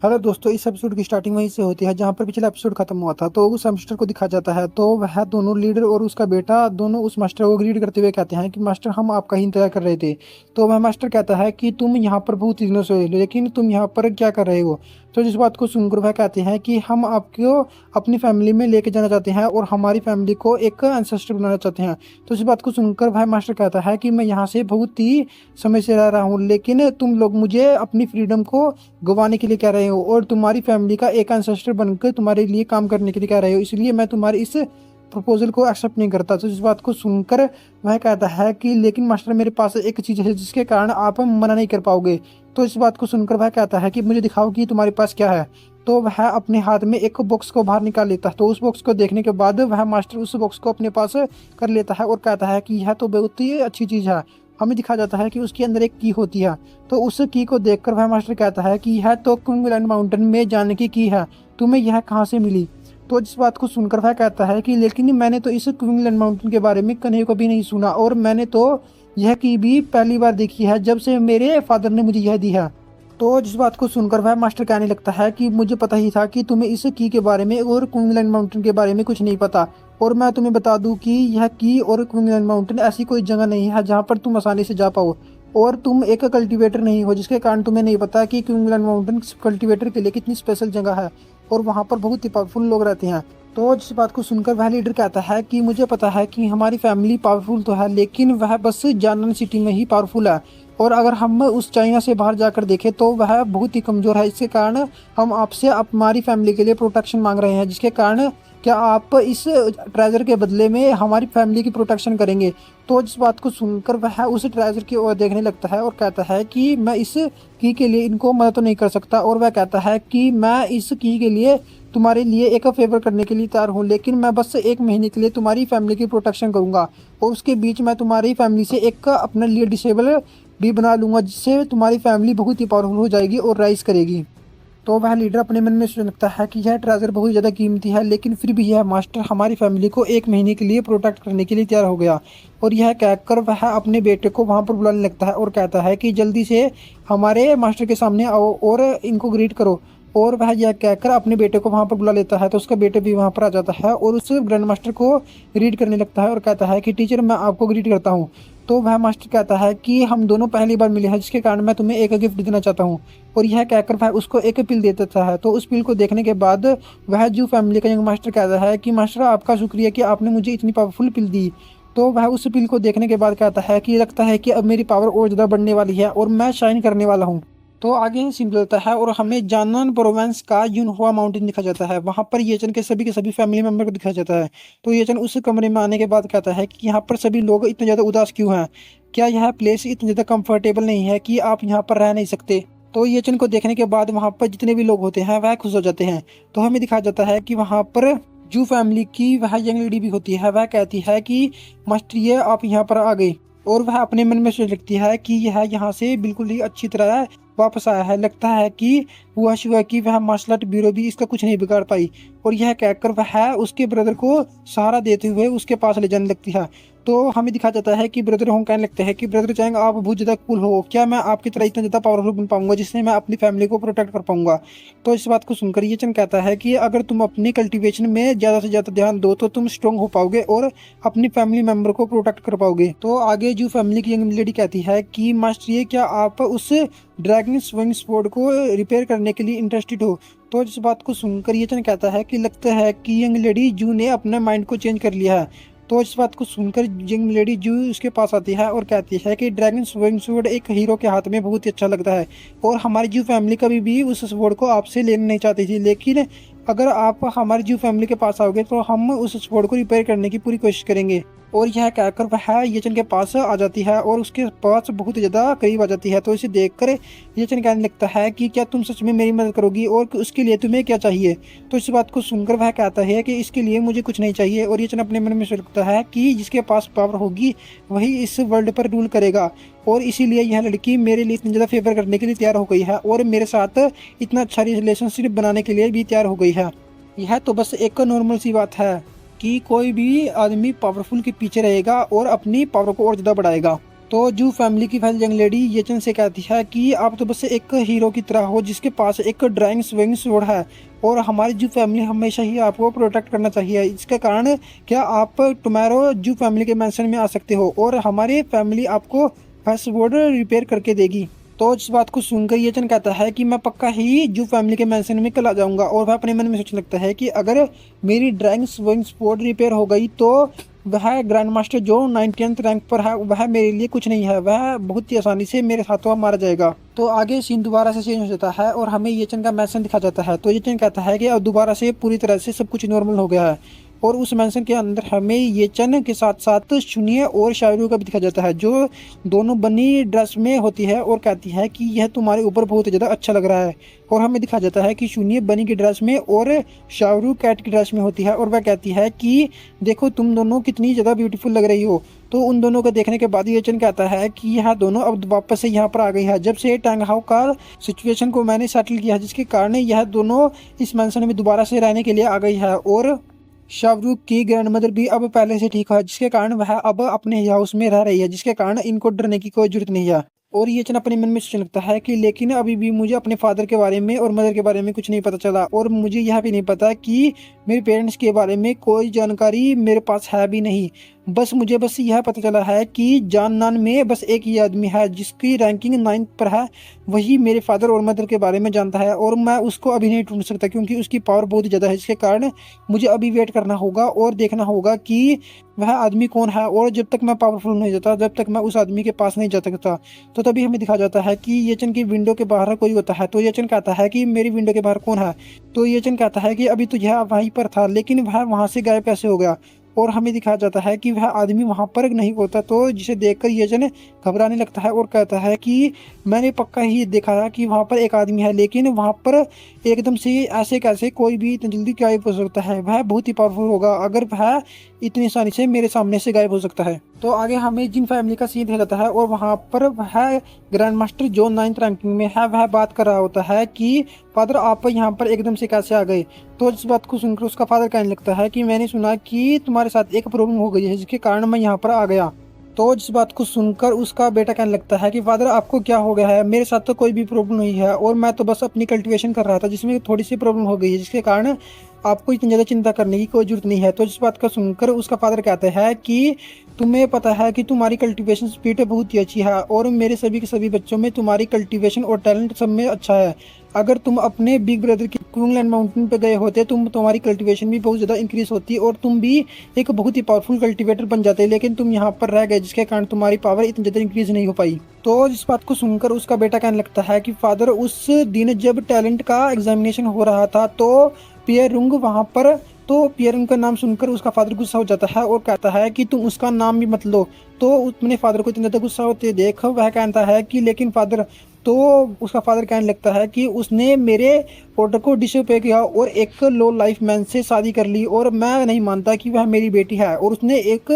S1: हेलो दोस्तों, इस एपिसोड की स्टार्टिंग वहीं से होती है जहाँ पर पिछला एपिसोड खत्म हुआ था। तो उस मास्टर को दिखा जाता है तो वह दोनों लीडर और उसका बेटा दोनों उस मास्टर को ग्रीड करते हुए कहते हैं कि मास्टर हम आपका ही इंतजार कर रहे थे। तो वह मास्टर कहता है कि तुम यहाँ पर बहुत दिनों से हो लेकिन तुम यहाँ पर क्या कर रहे हो। तो जिस बात को सुनकर वह कहते हैं कि हम आपको अपनी फैमिली में लेके जाना चाहते हैं और हमारी फैमिली को एक एंसेस्टर बनाना चाहते हैं। तो इस बात को सुनकर वह मास्टर कहता है कि मैं यहाँ से बहुत ही समय से रह रहा हूँ लेकिन तुम लोग मुझे अपनी फ्रीडम को गंवाने के लिए कह रहे हो और तुम्हारी फैमिली का एक एंसेस्टर बनकर तुम्हारे लिए काम करने के लिए कह रहे हो, इसलिए मैं तुम्हारी इस प्रपोजल को एक्सेप्ट नहीं करता। तो इस बात को सुनकर वह कहता है कि लेकिन मास्टर मेरे पास एक चीज़ है जिसके कारण आप मना नहीं कर पाओगे। तो इस बात को सुनकर वह कहता है कि मुझे दिखाओ कि तुम्हारे पास क्या है। तो वह अपने हाथ में एक बॉक्स को बाहर निकाल लेता है। तो उस बॉक्स को देखने के बाद वह मास्टर उस बॉक्स को अपने पास कर लेता है और कहता है कि यह तो बहुत ही अच्छी चीज़ है। हमें दिखा जाता है कि उसके अंदर एक की होती है। तो उस की को देखकर वह मास्टर कहता है कि यह तो कुंगलैंड माउंटेन में जाने की है, तुम्हें यह कहाँ से मिली। तो जिस बात को सुनकर वह कहता है कि लेकिन मैंने तो इस क्विंगलैंड माउंटेन के बारे में कहीं को भी नहीं सुना और मैंने तो यह की भी पहली बार देखी है जब से मेरे फादर ने मुझे यह दी है। तो जिस बात को सुनकर वह मास्टर कहने लगता है कि मुझे पता ही था कि तुम्हें इस की के बारे में और क्विंगलैंड माउंटेन के बारे में कुछ नहीं पता, और मैं तुम्हें बता दूं कि यह की और क्विंगलैंड माउंटेन ऐसी कोई जगह नहीं है जहां पर तुम आसानी से जा पाओ, और तुम एक कल्टीवेटर नहीं हो जिसके कारण तुम्हें नहीं पता कि क्विंगलैंड माउंटेन कल्टीवेटर के लिए कितनी स्पेशल जगह है और वहाँ पर बहुत ही पावरफुल लोग रहते हैं। तो जिस बात को सुनकर वह लीडर कहता है कि मुझे पता है कि हमारी फैमिली पावरफुल तो है लेकिन वह बस जानन सिटी में ही पावरफुल है, और अगर हम उस चाइना से बाहर जाकर देखें तो वह बहुत ही कमज़ोर है। इसके कारण हम आपसे हमारी फैमिली के लिए प्रोटेक्शन मांग रहे हैं, जिसके कारण क्या आप इस ट्रेजर के बदले में हमारी फैमिली की प्रोटेक्शन करेंगे। तो जिस बात को सुनकर वह उस ट्रेजर की ओर देखने लगता है और कहता है कि मैं इस की के लिए इनको मदद तो नहीं कर सकता, और वह कहता है कि मैं इस की के लिए तुम्हारे लिए एक फेवर करने के लिए तैयार हूँ, लेकिन मैं बस 1 महीने के लिए तुम्हारी फैमिली की प्रोटेक्शन करूँगा और उसके बीच मैं तुम्हारी फैमिली से एक अपने लिए डिसेबल भी बना लूँगा, जिससे तुम्हारी फैमिली बहुत ही पावरफुल हो जाएगी और राइज करेगी। तो वह लीडर अपने मन में सोचने लगता है कि यह ट्रेजर बहुत ज़्यादा कीमती है लेकिन फिर भी यह मास्टर हमारी फैमिली को 1 महीने के लिए प्रोटेक्ट करने के लिए तैयार हो गया। और यह कहकर वह अपने बेटे को वहाँ पर बुलाने लगता है और कहता है कि जल्दी से हमारे मास्टर के सामने आओ और इनको ग्रीट करो। और वह यह कहकर अपने बेटे को वहाँ पर बुला लेता है। तो उसका बेटे भी वहाँ पर आ जाता है और उस ग्रैंड मास्टर को ग्रीट करने लगता है और कहता है कि टीचर मैं आपको ग्रीट करता हूँ। तो वह मास्टर कहता है कि हम दोनों पहली बार मिले हैं, जिसके कारण मैं तुम्हें एक गिफ्ट देना चाहता हूँ। और यह कहकर वह उसको एक पिल दे देता है। तो उस पिल को देखने के बाद वह जू फैमिली का यंग मास्टर कहता है कि मास्टर आपका शुक्रिया कि आपने मुझे इतनी पावरफुल पिल दी। तो वह उस बिल को देखने के बाद कहता है कि लगता है कि अब मेरी पावर और ज़्यादा बढ़ने वाली है और मैं शाइन करने वाला हूँ। तो आगे सीन बदलता है और हमें जानन प्रोवेंस का युनहुआ माउंटेन दिखा जाता है। वहां पर येचन के सभी फैमिली मेंबर को दिखाया जाता है। तो येचन उस कमरे में आने के बाद कहता है कि यहाँ पर सभी लोग इतने ज़्यादा उदास क्यों हैं? क्या यह प्लेस इतनी ज़्यादा कंफर्टेबल नहीं है कि आप यहाँ पर रह नहीं सकते? तो येचन को देखने के बाद वहाँ पर जितने भी लोग होते हैं वह खुश हो जाते हैं। तो हमें दिखाया जाता है कि वहाँ पर जू फैमिली की वह यंग लेडी भी होती है। वह कहती है कि मास्टर ये आप यहाँ पर आ गए, और वह अपने मन में सोच रखती है कि यह यहाँ से बिल्कुल ही अच्छी तरह वापस आया है। लगता है कि हुआ शुआ कि वह मार्शल आर्ट ब्यूरो भी इसका कुछ नहीं बिगाड़ पाई। और यह कहकर वह उसके ब्रदर को सहारा देते हुए उसके पास ले जाने लगती है। तो हमें दिखा जाता है कि ब्रदर होंग कहने लगते हैं कि ब्रदर चैंग आप बहुत ज़्यादा कूल हो, क्या मैं आपकी तरह इतना ज़्यादा पावरफुल बन पाऊंगा जिससे मैं अपनी फैमिली को प्रोटेक्ट कर पाऊंगा? तो इस बात को सुनकर ये चंग कहता है कि अगर तुम अपनी कल्टीवेशन में ज़्यादा से ज़्यादा ध्यान दो तो तुम स्ट्रॉन्ग हो पाओगे और अपनी फैमिली मेम्बर को प्रोटेक्ट कर पाओगे। तो आगे जो फैमिली की यंग लेडी कहती है कि मास्टर ये क्या आप उस ड्रैगन स्विंग स्वॉर्ड को रिपेयर करने के लिए इंटरेस्टेड हो? तो इस बात को सुनकर ये चंग कहता है कि लगता है कि यंग लेडी जू ने अपने माइंड को चेंज कर लिया है। तो इस बात को सुनकर यंग लेडी जू उसके पास आती है और कहती है कि ड्रैगन स्विंग स्वॉर्ड एक हीरो के हाथ में बहुत ही अच्छा लगता है और हमारी जू फैमिली कभी भी उस स्वॉर्ड को आपसे लेना नहीं चाहती थी, लेकिन अगर आप हमारी जू फैमिली के पास आओगे तो हम उस स्वॉर्ड को रिपेयर करने की पूरी कोशिश करेंगे। और यह कहकर वह येचन के पास आ जाती है और उसके पास बहुत ज़्यादा करीब आ जाती है। तो इसे देखकर येचन कहने लगता है कि क्या तुम सच में मेरी मदद करोगी और उसके लिए तुम्हें क्या चाहिए? तो इस बात को सुनकर वह कहता है कि इसके लिए मुझे कुछ नहीं चाहिए। और येचन अपने मन में सोचता है कि जिसके पास पावर होगी वही इस वर्ल्ड पर रूल करेगा, और इसीलिए यह लड़की मेरे लिए इतनी ज़्यादा फेवर करने के लिए तैयार हो गई है और मेरे साथ इतना अच्छा रिलेशनशिप बनाने के लिए भी तैयार हो गई है। यह तो बस एक नॉर्मल सी बात है कि कोई भी आदमी पावरफुल के पीछे रहेगा और अपनी पावर को और ज़्यादा बढ़ाएगा। तो जू फैमिली की यंग लेडी येचन से कहती है कि आप तो बस एक हीरो की तरह हो जिसके पास एक ड्राइंग स्विंग स्वॉर्ड है, और हमारी जू फैमिली हमेशा ही आपको प्रोटेक्ट करना चाहिए। इसके कारण क्या आप टुमारो जू फैमिली के मेंशन में आ सकते हो और हमारी फैमिली आपको स्वॉर्ड रिपेयर करके देगी। तो इस बात को सुनकर येचन कहता है कि मैं पक्का ही जू फैमिली के मेंशन में कल आ जाऊंगा। और वह अपने मन में सोचने लगता है कि अगर मेरी ड्राइंग स्विंग स्वॉर्ड रिपेयर हो गई तो वह ग्रैंड मास्टर जो 90th रैंक पर है वह मेरे लिए कुछ नहीं है, वह बहुत ही आसानी से मेरे हाथों मारा जाएगा। तो आगे सीन दोबारा से चेंज हो जाता है और हमें येचन का मैंशन दिखा जाता है। तो येचन कहता है कि अब दोबारा से पूरी तरह से सब कुछ नॉर्मल हो गया है, और उस मैंशन के अंदर हमें येचन के साथ साथ शुनिए और शायरू का भी दिखा जाता है, जो दोनों बनी ड्रेस में होती है और कहती है कि यह तुम्हारे ऊपर बहुत ज़्यादा अच्छा लग रहा है। और हमें दिखा जाता है कि शुनिए बनी की ड्रेस में और शायरू कैट की ड्रेस में होती है, और वह कहती है कि देखो तुम दोनों कितनी ज़्यादा ब्यूटीफुल लग रही हो। तो उन दोनों को देखने के बाद येचन कहता है कि यह दोनों अब वापस से यहाँ पर आ गई है जब से टैंग हाउ का सिचुएशन को मैंने सेटल किया, जिसके कारण यह दोनों इस मैंशन में दोबारा से रहने के लिए आ गई है। और शाहरुख की ग्रैंड मदर भी अब पहले से ठीक है, जिसके कारण वह अब अपने हाउस में रह रही है, जिसके कारण इनको डरने की कोई जरूरत नहीं है। और ये चन अपने मन में सोचने लगता है कि लेकिन अभी भी मुझे अपने फादर के बारे में और मदर के बारे में कुछ नहीं पता चला, और मुझे यह भी नहीं पता कि मेरे पेरेंट्स के बारे में कोई जानकारी मेरे पास है भी नहीं। मुझे यह पता चला है कि जाननान में बस एक ही आदमी है जिसकी रैंकिंग 9th पर है, वही मेरे फादर और मदर के बारे में जानता है, और मैं उसको अभी नहीं ढूंढ सकता क्योंकि उसकी पावर बहुत ज़्यादा है, जिसके कारण मुझे अभी वेट करना होगा और देखना होगा कि वह आदमी कौन है। और जब तक मैं पावरफुल नहीं जाता, जब तक मैं उस आदमी के पास नहीं जा सकता। तो तभी हमें दिखा जाता है कि येचन की विंडो के बाहर कोई होता है। तो येचन कहता है कि मेरी विंडो के बाहर कौन है? तो येचन कहता है कि अभी तो यह वहीं पर था, लेकिन वह वहाँ से गायब कैसे हो गया? और हमें दिखाया जाता है कि वह आदमी वहाँ पर नहीं होता। तो जिसे देखकर येचन घबराने लगता है और कहता है कि मैंने पक्का ही देखा था कि वहाँ पर एक आदमी है, लेकिन वहाँ पर एकदम से ऐसे कैसे कोई भी इतनी जल्दी गायब हो सकता है? वह बहुत ही पावरफुल होगा अगर वह इतनी आसानी से मेरे सामने से गायब हो सकता है। तो आगे हमें जिन फैमिली का सीन दिया जाता है और वहाँ पर वह ग्रैंड मास्टर जो 9th रैंकिंग में है वह बात कर रहा होता है कि फादर आप यहाँ पर एकदम से कैसे आ गए? तो इस बात को सुनकर उसका फादर कहने लगता है कि मैंने सुना कि तुम्हारे साथ एक प्रॉब्लम हो गई है जिसके कारण मैं यहाँ पर आ गया। तो जिस बात को सुनकर उसका बेटा कहने लगता है कि फादर आपको क्या हो गया है? मेरे साथ तो कोई भी प्रॉब्लम नहीं है, और मैं तो बस अपनी कल्टीवेशन कर रहा था जिसमें थोड़ी सी प्रॉब्लम हो गई है, जिसके कारण आपको इतनी ज़्यादा चिंता करने की कोई जरूरत नहीं है। तो इस बात को सुनकर उसका फादर कहते हैं कि तुम्हें पता है कि तुम्हारी कल्टीवेशन स्पीड बहुत ही अच्छी है, और मेरे सभी के सभी बच्चों में तुम्हारी कल्टीवेशन और टैलेंट सब में अच्छा है। अगर तुम अपने बिग ब्रदर के क्वींसलैंड माउंटेन पे गए होते तुम्हारी कल्टीवेशन भी बहुत ज़्यादा इंक्रीज होती और तुम भी एक बहुत ही पावरफुल कल्टीवेटर बन जाते, लेकिन तुम यहाँ पर रह गए जिसके कारण तुम्हारी पावर इतनी ज़्यादा इंक्रीज नहीं हो पाई। तो इस बात को सुनकर उसका बेटा कहने लगता है कि फादर, उस दिन जब टैलेंट का एग्जामिनेशन हो रहा था तो पियरुंग वहाँ पर, तो पियरुंग का नाम सुनकर उसका फादर गुस्सा हो जाता है और कहता है कि तुम उसका नाम भी मत लो। तो अपने फादर को इतना ज़्यादा गुस्सा होते देख वह कहता है कि लेकिन फादर, तो उसका फादर कहने लगता है कि उसने मेरे ऑर्डर को डिसोबे किया और एक लो लाइफ मैन से शादी कर ली और मैं नहीं मानता कि वह मेरी बेटी है, और उसने एक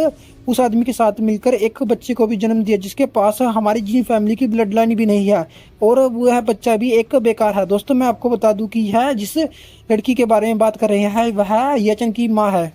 S1: उस आदमी के साथ मिलकर एक बच्चे को भी जन्म दिया जिसके पास हमारी जी फैमिली की ब्लड लाइन भी नहीं है, और वह बच्चा भी एक बेकार है। दोस्तों मैं आपको बता दूं कि यह जिस लड़की के बारे में बात कर रहे हैं वह येचन की माँ है।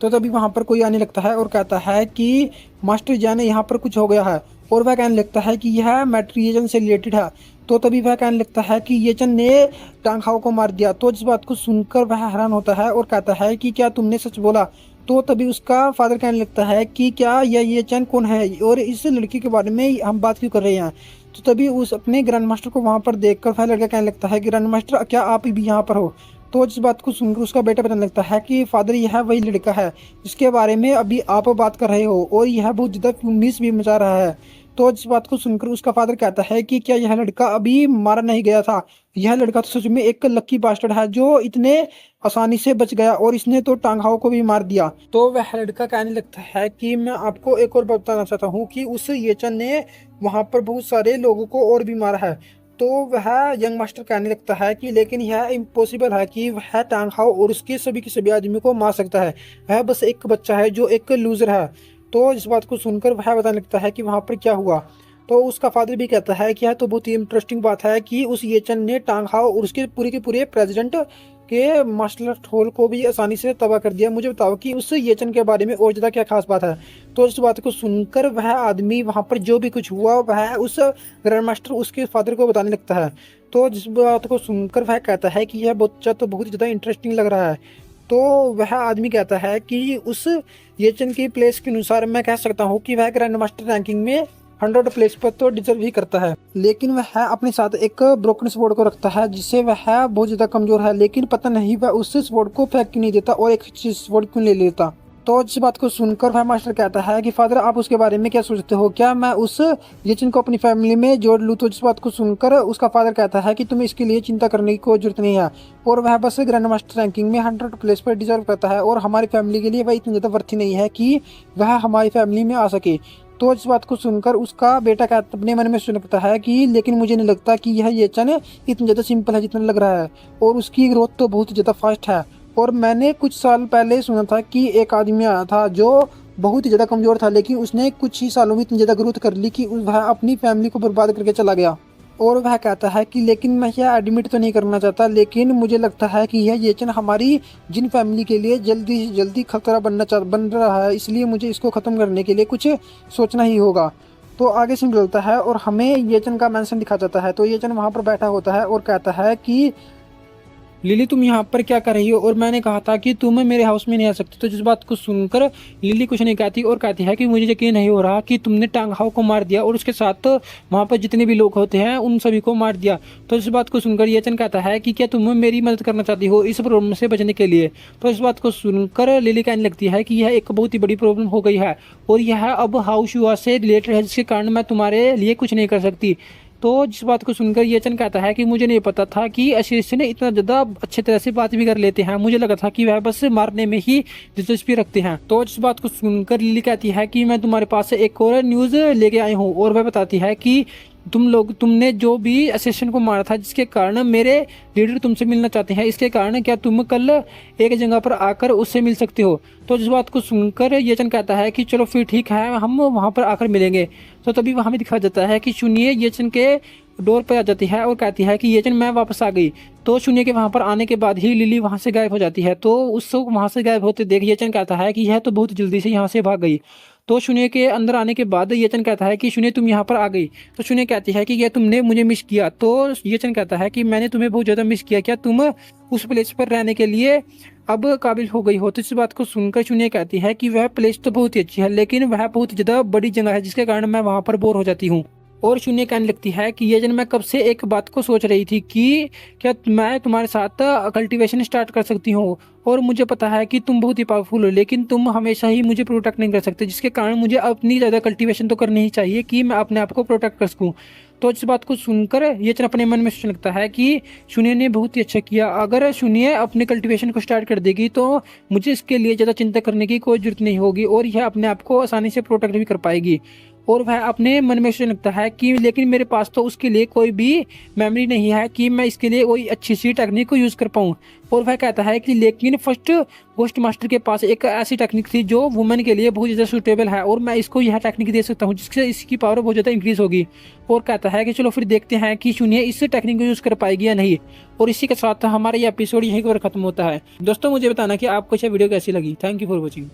S1: तो तभी वहाँ पर कोई आने लगता है और कहता है कि मास्टर जाने यहाँ पर कुछ हो गया है, और वह कहने लगता है कि यह मैट्रियन से रिलेटेड है। तो तभी वह कहने लगता है कि येचन ने टांगहाओ को मार दिया। तो इस बात को सुनकर वह हैरान होता है और कहता है कि क्या तुमने सच बोला? तो तभी उसका फादर कहने लगता है कि क्या यह येचन कौन है और इस लड़की के बारे में हम बात क्यों कर रहे हैं? तो तभी उस अपने ग्रैंड मास्टर को वहाँ पर देखकर वह लड़का कहने लगता है कि ग्रैंड मास्टर क्या आप भी यहाँ पर हो? तो इस बात को सुनकर उसका बेटा बताने लगता है कि फादर यह वही लड़का है जिसके बारे में अभी आप बात कर रहे हो और यह बहुत ज़्यादा उन्नीस भी मचा रहा है। तो इस बात को सुनकर उसका फादर कहता है कि क्या यह लड़का अभी मारा नहीं गया था? यह लड़का तो सच में एक लकी बास्टर्ड है जो इतने आसानी से बच गया, और इसने तो टांगहाओ को भी मार दिया। तो वह लड़का कहने लगता है कि मैं आपको एक और बताना चाहता हूँ कि उस येचन ने वहाँ पर बहुत सारे लोगों को और भी मारा है। तो वह यंग मास्टर कहने लगता है कि लेकिन यह इम्पॉसिबल है कि वह टांगहाओ और उसके सभी के सभी आदमी को मार सकता है, वह बस एक बच्चा है जो एक लूजर है। तो इस बात को सुनकर वह बताने लगता है कि वहाँ पर क्या हुआ। तो उसका फादर भी कहता है कि यह तो बहुत ही इंटरेस्टिंग बात है कि उस येचन ने टांगहाओ और उसके पूरे के पूरे प्रेसिडेंट के मार्शल होल को भी आसानी से तबाह कर दिया। मुझे बताओ कि उस येचन के बारे में और ज़्यादा क्या खास बात है? तो इस बात को सुनकर वह आदमी वहाँ पर जो भी कुछ हुआ वह उस ग्रैंड मास्टर उसके फादर को बताने लगता है। तो जिस बात को सुनकर वह कहता है कि यह बच्चा तो बहुत ज़्यादा इंटरेस्टिंग लग रहा है। तो वह आदमी कहता है कि उस येचन की प्लेस के अनुसार मैं कह सकता हूँ कि वह ग्रैंड मास्टर रैंकिंग में 100 प्लेस पर तो डिजर्व ही करता है, लेकिन वह अपने साथ एक ब्रोकन स्वॉर्ड को रखता है जिससे वह बहुत ज़्यादा कमज़ोर है, लेकिन पता नहीं वह उस स्वॉर्ड को फेंक क्यों नहीं देता और एक स्वॉर्ड क्यों ले लेता। तो इस बात को सुनकर वह मास्टर कहता है कि फादर आप उसके बारे में क्या सोचते हो, क्या मैं उस येचन को अपनी फैमिली में जोड़ लूँ? तो इस बात को सुनकर उसका फादर कहता है कि तुम्हें इसके लिए चिंता करने की कोई जरूरत नहीं है, और वह बस ग्रैंड मास्टर रैंकिंग में 100 प्लेस पर डिजर्व करता है, और हमारी फैमिली के लिए वह इतना ज़्यादा वर्थी नहीं है कि वह हमारी फैमिली में आ सके। तो इस बात को सुनकर उसका बेटा अपने मन में सोचता है कि लेकिन मुझे नहीं लगता कि यह येचन इतना ज़्यादा सिंपल है जितना लग रहा है, और उसकी ग्रोथ तो बहुत ज़्यादा फास्ट है। और मैंने कुछ साल पहले सुना था कि एक आदमी आया था जो बहुत ही ज़्यादा कमज़ोर था, लेकिन उसने कुछ ही सालों में इतनी ज़्यादा ग्रोथ कर ली कि वह अपनी फैमिली को बर्बाद करके चला गया। और वह कहता है कि लेकिन मैं यह एडमिट तो नहीं करना चाहता, लेकिन मुझे लगता है कि यह येचन हमारी जिन फैमिली के लिए जल्दी से जल्दी खतरा बन रहा है, इसलिए मुझे इसको ख़त्म करने के लिए कुछ सोचना ही होगा। तो आगे से निकलता है और हमें येचन का मेंशन दिखा जाता है। तो येचन वहाँ पर बैठा होता है और कहता है कि लिली तुम यहाँ पर क्या कर रही हो, और मैंने कहा था कि तुम मेरे हाउस में नहीं आ सकती। तो जिस बात को सुनकर लिली कुछ नहीं कहती और कहती है कि मुझे यकीन नहीं हो रहा कि तुमने टांगहाओ को मार दिया और उसके साथ वहाँ पर जितने भी लोग होते हैं उन सभी को मार दिया। तो इस बात को सुनकर येचन कहता है कि क्या तुम मेरी मदद करना चाहती हो इस प्रॉब्लम से बचने के लिए? तो इस बात को सुनकर लिली कहने लगती है कि यह एक बहुत ही बड़ी प्रॉब्लम हो गई है और यह अब हाउस युवा से रिलेटेड है, जिसके कारण मैं तुम्हारे लिए कुछ नहीं कर सकती। तो जिस बात को सुनकर येचन कहता है कि मुझे नहीं पता था कि एसोसिएशन इतना ज़्यादा अच्छे तरह से बात भी कर लेते हैं, मुझे लगा था कि वह बस मारने में ही दिलचस्पी रखते हैं। तो जिस बात को सुनकर लिली कहती है कि मैं तुम्हारे पास से एक और न्यूज़ लेके आई हूँ, और वह बताती है कि तुमने जो भी एसोसिएशन को मारा था जिसके कारण मेरे लीडर तुमसे मिलना चाहते हैं, इसके कारण क्या तुम कल एक जगह पर आकर उससे मिल सकते हो? तो जिस बात को सुनकर येचन कहता है कि चलो फिर ठीक है, हम वहाँ पर आकर मिलेंगे। तो तभी वहाँ में दिखा जाता है कि शून्य येचन के डोर पर आ जाती है और कहती है कि येचन मैं वापस आ गई। तो शून्य के वहाँ पर आने के बाद ही लिली वहाँ से गायब हो जाती है। तो उसको वहाँ से गायब होते देख येचन कहता है कि यह तो बहुत जल्दी से यहाँ से भाग गई। तो शून्य के अंदर आने के बाद येचन कहता है कि शून्य तुम यहाँ पर आ गई। तो शून्य कहती है कि क्या तुमने मुझे मिस किया? तो येचन कहता है कि मैंने तुम्हें बहुत ज़्यादा मिस किया, क्या तुम उस प्लेस पर रहने के लिए अब काबिल हो गई हो? तो इस बात को सुनकर शून्य कहती है कि वह प्लेस तो बहुत ही अच्छी है, लेकिन वह बहुत ज़्यादा बड़ी जगह है जिसके कारण मैं वहाँ पर बोर हो जाती हूँ। और शून्य कहने लगती है कि ये जन मैं कब से एक बात को सोच रही थी कि क्या मैं तुम्हारे साथ कल्टीवेशन स्टार्ट कर सकती हूँ, और मुझे पता है कि तुम बहुत ही पावरफुल हो, लेकिन तुम हमेशा ही मुझे प्रोटेक्ट नहीं कर सकते, जिसके कारण मुझे अपनी ज़्यादा कल्टीवेशन तो करनी ही चाहिए कि मैं अपने आप को प्रोटेक्ट कर सकूँ। तो इस बात को सुनकर ये चन अपने मन में सोचने लगता है कि शून्य ने बहुत ही अच्छा किया, अगर शून्य अपने कल्टीवेशन को स्टार्ट कर देगी तो मुझे इसके लिए ज़्यादा चिंता करने की कोई जरूरत नहीं होगी, और यह अपने आप को आसानी से प्रोटेक्ट भी कर पाएगी। और वह अपने मन में सोचने लगता है कि लेकिन मेरे पास तो उसके लिए कोई भी मेमोरी नहीं है कि मैं इसके लिए कोई अच्छी सी टेक्निक को यूज़ कर पाऊँ। और वह कहता है कि लेकिन फर्स्ट घोस्ट मास्टर के पास एक ऐसी टेक्निक थी जो वुमेन के लिए बहुत ज़्यादा सूटेबल है, और मैं इसको यह टेक्निक दे सकता हूँ जिससे इसकी पावर बहुत ज़्यादा इंक्रीज़ होगी। और कहता है कि चलो फिर देखते हैं कि शून्य इस टेक्निक को यूज़ कर पाएगी या नहीं। और इसी के साथ हमारा ये एपिसोड यहीं पर खत्म होता है। दोस्तों मुझे बताना कि आपको यह वीडियो कैसी लगी। Thank you for watching.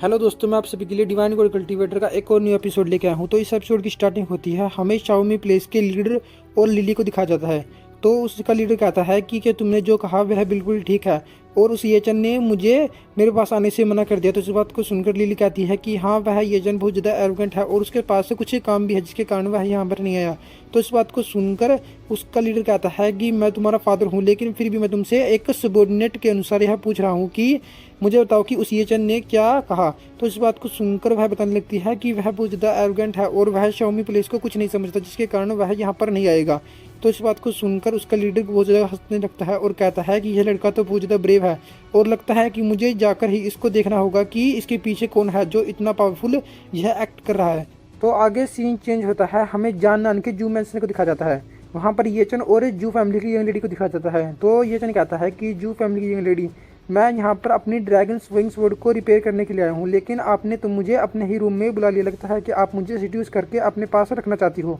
S1: Hello दोस्तों, मैं आप सभी के लिए डिवाइन गोल्ड कल्टीवेटर का एक और न्यू एपिसोड लेके आया हूँ। तो इस एपिसोड की स्टार्टिंग होती है, हमें शाओमी प्लेस के लीडर और लिली को दिखाया जाता है। तो उसका लीडर कहता है कि क्या तुमने जो कहा वह बिल्कुल ठीक है, और उस येचन ने मुझे मेरे पास आने से मना कर दिया। तो इस बात को सुनकर लिली कहती है कि हाँ, वह येचन बहुत ज़्यादा एरोगेंट है और उसके पास से कुछ काम भी है जिसके कारण वह यहाँ पर नहीं आया। तो इस बात को सुनकर उसका लीडर कहता है कि मैं तुम्हारा फादर हूँ, लेकिन फिर भी मैं तुमसे एक सबॉर्डिनेट के अनुसार यह पूछ रहा हूँ कि मुझे बताओ कि उस येचन ने क्या कहा। तो इस बात को सुनकर वह बताने लगती है कि वह बहुत ज़्यादा एरोगेंट है और वह शाओमी पुलिस को कुछ नहीं समझता, जिसके कारण वह यहाँ पर नहीं आएगा। तो इस बात को सुनकर उसका लीडर बहुत ज़्यादा हंसने लगता है और कहता है कि यह लड़का तो बहुत ज़्यादा ब्रेव है, और लगता है कि मुझे जाकर ही इसको देखना होगा कि इसके पीछे कौन है जो इतना पावरफुल यह एक्ट कर रहा है। तो आगे सीन चेंज होता है, हमें जान नान के जू मैंसन को दिखाया जाता है। वहाँ पर येचन और जू फैमिली की यंग लेडी को दिखाया जाता है। तो येचन कहता है कि जू फैमिली की यंग लेडी, मैं यहाँ पर अपनी ड्रैगन स्विंग स्वॉर्ड को रिपेयर करने के लिए आया हूँ, लेकिन आपने तो मुझे अपने ही रूम में बुला लिया। लगता है कि आप मुझे सिड्यूस करके अपने पास रखना चाहती हो।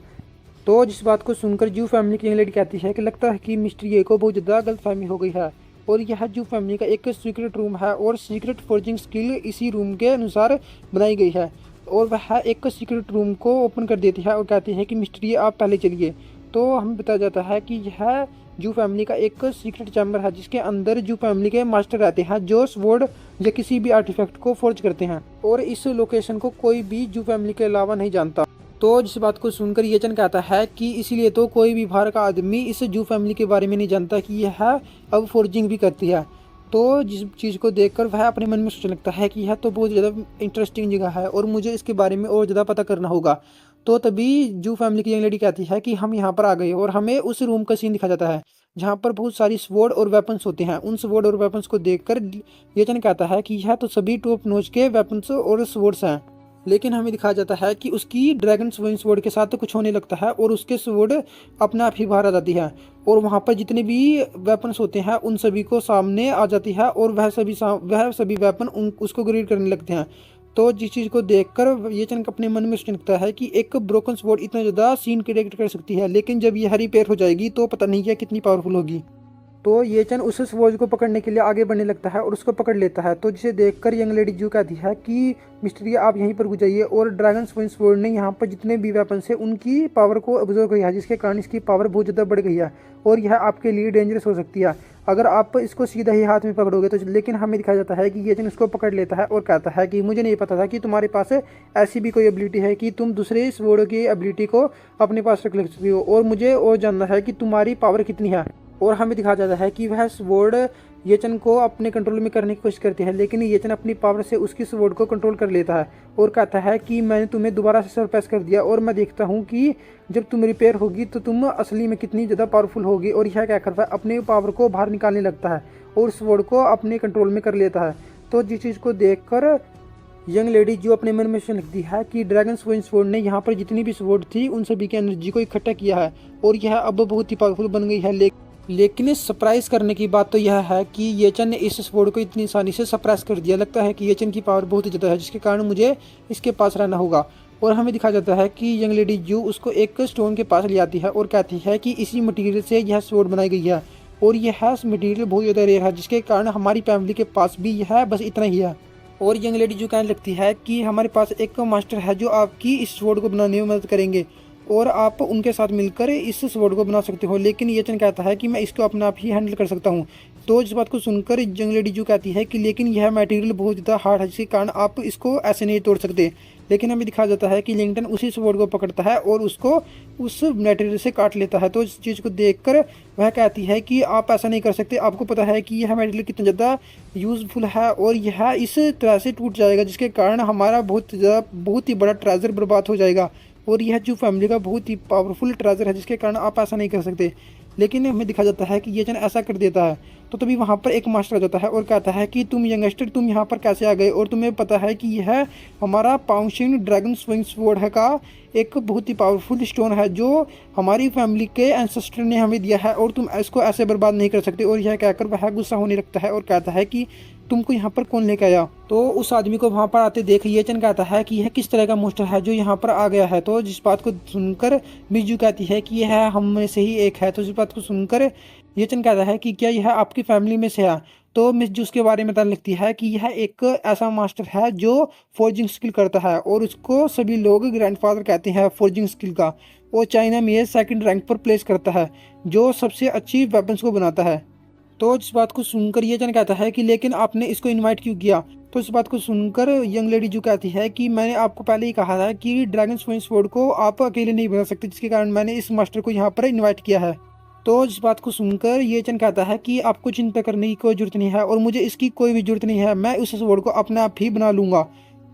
S1: तो जिस बात को सुनकर जू फैमिली की यंग लेडी कहती है कि लगता है कि मिस्टर ये को बहुत ज़्यादा गलतफहमी हो गई है, और यह जू फैमिली का एक सीक्रेट रूम है और सीक्रेट फोर्जिंग स्किल इसी रूम के अनुसार बनाई गई है। और वह एक सीक्रेट रूम को ओपन कर देती है और कहती है कि मिस्टर ये आप पहले चलिए। तो हमें बताया जाता है कि यह जू फैमिली का एक सीक्रेट चैम्बर है जिसके अंदर जू फैमिली के मास्टर रहते हैं जो स्वॉर्ड या किसी भी आर्टिफैक्ट को फोर्ज करते हैं, और इस लोकेशन को कोई भी जू फैमिली के अलावा नहीं जानता। तो जिस बात को सुनकर येचन कहता है कि इसीलिए तो कोई भी बाहर का आदमी इस जू फैमिली के बारे में नहीं जानता कि यह अब फोर्जिंग भी करती है। तो जिस चीज़ को देखकर वह अपने मन में सोचने लगता है कि यह तो बहुत ज़्यादा इंटरेस्टिंग जगह है और मुझे इसके बारे में और ज़्यादा पता करना होगा। तो तभी जू फैमिली की यंग लेडी कहती है कि हम यहाँ पर आ गए, और हमें उस रूम का सीन दिखा जाता है जहाँ पर बहुत सारी स्वॉर्ड और वेपन्स होते हैं। उन स्वॉर्ड और वेपन्स को देखकर येचन कहता है कि यह तो सभी टॉप नॉच के वेपन्स और स्वॉर्ड्स हैं, लेकिन हमें दिखाया जाता है कि उसकी ड्रैगन स्विंग स्वॉर्ड के साथ तो कुछ होने लगता है और उसके स्वॉर्ड अपने आप ही बाहर आ जाती है, और वहाँ पर जितने भी वेपन्स होते हैं उन सभी को सामने आ जाती है, और वह सभी वेपन उसको ग्रीड करने लगते हैं। तो जिस चीज़ को देखकर येचन अपने मन में सोचने लगता है कि एक ब्रोकन स्वॉर्ड इतना ज़्यादा सीन क्रिएट कर सकती है, लेकिन जब यह रिपेयर हो जाएगी तो पता नहीं क्या कितनी पावरफुल होगी। तो येचन उस स्वॉर्ड को पकड़ने के लिए आगे बढ़ने लगता है और उसको पकड़ लेता है। तो जिसे देखकर यंग लेडी जू कहती है कि मिस्टर ये आप यहीं पर रुक जाइए, और ड्रैगन स्विंग स्वॉर्ड ने यहाँ पर जितने भी वेपन्स हैं उनकी पावर को ऑब्जर्व किया है, जिसके कारण इसकी पावर बहुत ज़्यादा बढ़ गई है और यह आपके लिए डेंजरस हो सकती है अगर आप इसको सीधा ही हाथ में पकड़ोगे तो। लेकिन हमें दिखाया जाता है कि येचन उसको पकड़ लेता है और कहता है कि मुझे नहीं पता था कि तुम्हारे पास ऐसी भी कोई एबिलिटी है कि तुम दूसरे स्वॉर्ड की एबिलिटी को अपने पास रख सकती हो, और मुझे और जानना है कि तुम्हारी पावर कितनी है। और हमें दिखाया जाता है कि वह स्वॉर्ड येचन को अपने कंट्रोल में करने की कोशिश करती है, लेकिन येचन अपनी पावर से उसकी स्वॉर्ड को कंट्रोल कर लेता है और कहता है कि मैंने तुम्हें दोबारा से सरपास कर दिया, और मैं देखता हूँ कि जब तुम रिपेयर होगी तो तुम असली में कितनी ज़्यादा पावरफुल होगी। और यह क्या करता है, अपने पावर को बाहर निकालने लगता है और स्वॉर्ड को अपने कंट्रोल में कर लेता है। तो जिस चीज़ को देखकर यंग लेडी जो अपने मन में सोचने लगती है कि ड्रैगन स्विंग स्वॉर्ड ने यहाँ पर जितनी भी स्वॉर्ड थी उन सभी की एनर्जी को इकट्ठा किया है और यह अब बहुत ही पावरफुल बन गई है। लेकिन इस सरप्राइज करने की बात तो यह है कि येचन ने इस स्वॉर्ड को इतनी आसानी से सरप्राइज कर दिया। लगता है कि येचन की पावर बहुत ही ज़्यादा है, जिसके कारण मुझे इसके पास रहना होगा। और हमें दिखाया जाता है कि यंग लेडी जू उसको एक स्टोन के पास ले आती है और कहती है कि इसी मटेरियल से यह स्वॉर्ड बनाई गई है, और यह मटेरियल बहुत ज़्यादा रेयर है, जिसके कारण हमारी फैमिली के पास भी यह बस इतना ही है। और यंग लेडी जो कहने लगती है कि हमारे पास एक मास्टर है जो आपकी इस स्वॉर्ड को बनाने में मदद करेंगे और आप उनके साथ मिलकर इस स्वॉर्ड को बना सकते हो। लेकिन येचन कहता है कि मैं इसको अपने आप ही हैंडल कर सकता हूँ, तो इस बात को सुनकर यंग लेडी जो कहती है कि लेकिन यह मटेरियल बहुत ज़्यादा हार्ड है, जिसके कारण आप इसको ऐसे नहीं तोड़ सकते। लेकिन हमें दिखाया जाता है कि लिंगटन उसी स्वॉर्ड को पकड़ता है और उसको उस मटेरियल से काट लेता है। तो इस चीज़ को देखकर वह कहती है कि आप ऐसा नहीं कर सकते, आपको पता है कि यह मटेरियल कितना ज़्यादा यूज़फुल है और यह इस तरह से टूट जाएगा जिसके कारण हमारा बहुत ही बड़ा ट्रेजर बर्बाद हो जाएगा और यह जो फैमिली का बहुत ही पावरफुल ट्रेजर है, जिसके कारण आप ऐसा नहीं कर सकते। लेकिन हमें दिखा जाता है कि ये जन ऐसा कर देता है। तो तभी वहाँ पर एक मास्टर आ जाता है और कहता है कि तुम यंगस्टर, तुम यहाँ पर कैसे आ गए, और तुम्हें पता है कि यह हमारा पाउंशिन ड्रैगन स्विंग स्वॉर्ड है का एक बहुत ही पावरफुल स्टोन है जो हमारी फैमिली के एंसेस्टर ने हमें दिया है और तुम इसको ऐसे बर्बाद नहीं कर सकते। और यह कहकर वह गुस्सा होने लगता है और कहता है कि तुमको यहाँ पर कौन लेकर आया। तो उस आदमी को वहाँ पर आते देख ये चन कहता है कि यह किस तरह का मोस्टर है जो यहाँ पर आ गया है। तो जिस बात को सुनकर मिजू कहती है कि यह हम में से ही एक है। तो जिस बात को सुनकर ये चन कहता है कि क्या यह आपकी फैमिली में से है। तो मिस जू उसके बारे में बताने लगती है कि यह एक ऐसा मास्टर है जो फोर्जिंग स्किल करता है और उसको सभी लोग ग्रैंडफादर कहते हैं फोर्जिंग स्किल का, और चाइना में सेकंड रैंक पर प्लेस करता है जो सबसे अच्छी वेपन्स को बनाता है। तो इस बात को सुनकर ये जन कहता है कि लेकिन आपने इसको इनवाइट क्यों किया। तो इस बात को सुनकर यंग लेडी जो कहती है कि मैंने आपको पहले ही कहा था कि ड्रैगन स्विंग स्वॉर्ड को आप अकेले नहीं बना सकते, जिसके कारण मैंने इस मास्टर को यहाँ पर इनवाइट किया है। तो इस बात को सुनकर ये चन कहता है कि आपको चिंता करने की कोई जरूरत नहीं है और मुझे इसकी कोई भी जरूरत नहीं है, मैं उस स्वॉर्ड को अपने आप ही बना लूँगा।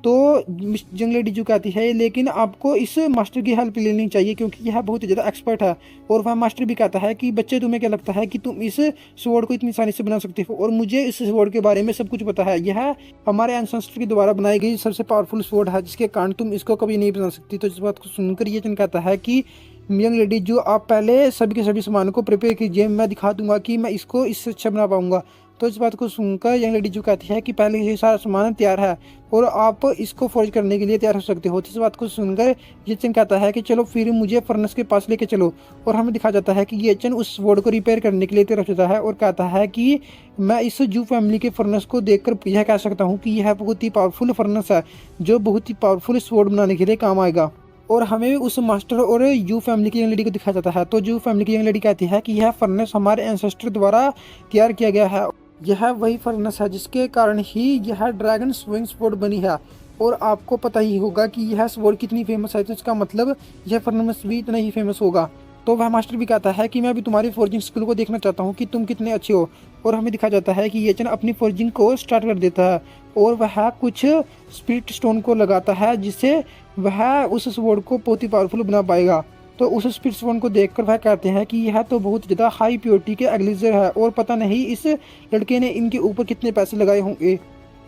S1: तो यंग लेडी जो कहती है लेकिन आपको इस मास्टर की हेल्प लेनी चाहिए क्योंकि यह बहुत ही ज़्यादा एक्सपर्ट है। और वह मास्टर भी कहता है कि बच्चे तुम्हें क्या लगता है कि तुम इस स्वॉर्ड को इतनी आसानी से बना सकते हो, और मुझे इस स्वॉर्ड के बारे में सब कुछ पता है। यह हमारे एंसेस्टर के द्वारा बनाई गई सबसे पावरफुल स्वॉर्ड है जिसके कारण तुम इसको कभी नहीं बना सकती। तो इस बात को सुनकर ये जन कहता है कि यंग लेडी जो आप पहले सभी के सभी सामान को प्रिपेयर कीजिए, मैं दिखा दूंगा कि मैं इसको इससे अच्छा बना पाऊंगा। तो इस बात को सुनकर यंग लेडी जो कहती है कि पहले ये सारा सामान तैयार है और आप इसको फोर्ज करने के लिए तैयार हो सकते हो। तो इस बात को सुनकर ये चन कहता है कि चलो फिर मुझे फर्नेस के पास लेके चलो, और हमें दिखा जाता है कि ये चन उस स्वॉर्ड को रिपेयर करने के लिए तैयार हो जाता है और कहता है कि मैं इस जू फैमिली के फर्नेस को देखकर यह कह सकता हूँ कि यह बहुत ही पावरफुल फर्नेस है जो बहुत ही पावरफुल स्वॉर्ड बनाने के लिए काम आएगा। और हमें उस मास्टर और यू फैमिली की यंग लेडी को दिखाया जाता है। तो जू फैमिली की यंग लेडी कहती है कि यह फर्नेस हमारे एंसेस्टर द्वारा तैयार किया गया है, यह वही फर्नेस है जिसके कारण ही यह ड्रैगन स्विंग स्वॉर्ड बनी है। और आपको पता ही होगा कि यह स्वॉर्ड कितनी फेमस है, तो इसका मतलब यह फर्नेस भी इतना ही फेमस होगा। तो वह मास्टर भी कहता है कि मैं भी तुम्हारी फोर्जिंग स्किल को देखना चाहता हूँ कि तुम कितने अच्छे हो। और हमें दिखा जाता है कि ये चन अपनी फोर्जिंग को स्टार्ट कर देता है और वह कुछ स्पिरिट स्टोन को लगाता है जिससे वह उस स्वॉर्ड को बहुत ही पावरफुल बना पाएगा। तो उस स्पिरिट स्टोन को देखकर वह कहते हैं कि यह तो बहुत ज़्यादा हाई प्योरिटी के एग्लीजर है और पता नहीं इस लड़के ने इनके ऊपर कितने पैसे लगाए होंगे।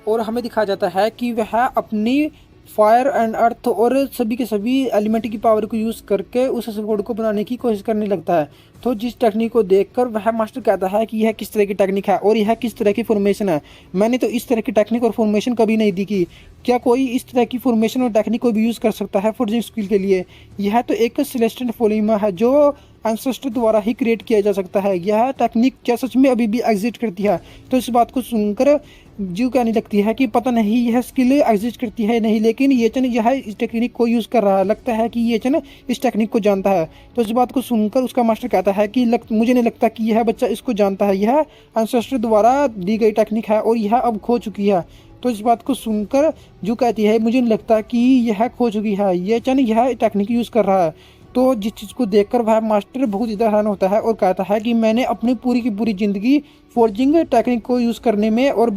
S1: और हमें दिखाया जाता है कि वह अपनी फायर एंड अर्थ और सभी के सभी एलिमेंट की पावर को यूज़ करके उस स्वॉर्ड को बनाने की कोशिश करने लगता है। तो जिस टेक्निक को देखकर वह मास्टर कहता है कि यह किस तरह की टेक्निक है और यह किस तरह की फॉर्मेशन है, मैंने तो इस तरह की टेक्निक और फॉर्मेशन कभी नहीं देखी। क्या कोई इस तरह की फॉर्मेशन और टेक्निक को भी यूज़ कर सकता है फोर्जिंग स्किल के लिए। यह तो एक सेलेस्टियल पॉलीमर है जो एंसेस्टर द्वारा ही क्रिएट किया जा सकता है। यह टेक्निक क्या सच में अभी भी एग्जिस्ट करती है। तो इस बात को सुनकर जीव कहने लगती है कि पता नहीं यह स्किल एग्जिस्ट करती है नहीं, लेकिन ये चन यह इस टेक्निक को यूज़ कर रहा है, लगता है कि ये चन इस टेक्निक को जानता है। तो इस बात को सुनकर उसका मास्टर कहता है कि मुझे नहीं लगता कि यह बच्चा इसको जानता है, यह एंसेस्टर द्वारा दी गई टेक्निक है और यह अब खो चुकी है। तो इस बात को सुनकर जो कहती है मुझे नहीं लगता कि यह खो चुकी है, ये चन यह टेक्निक यूज़ कर रहा है। तो जिस चीज़ को देखकर वह मास्टर बहुत ज़्यादा हैरान होता है और कहता है कि मैंने अपनी पूरी की पूरी ज़िंदगी फोर्जिंग टेक्निक को यूज़ करने में और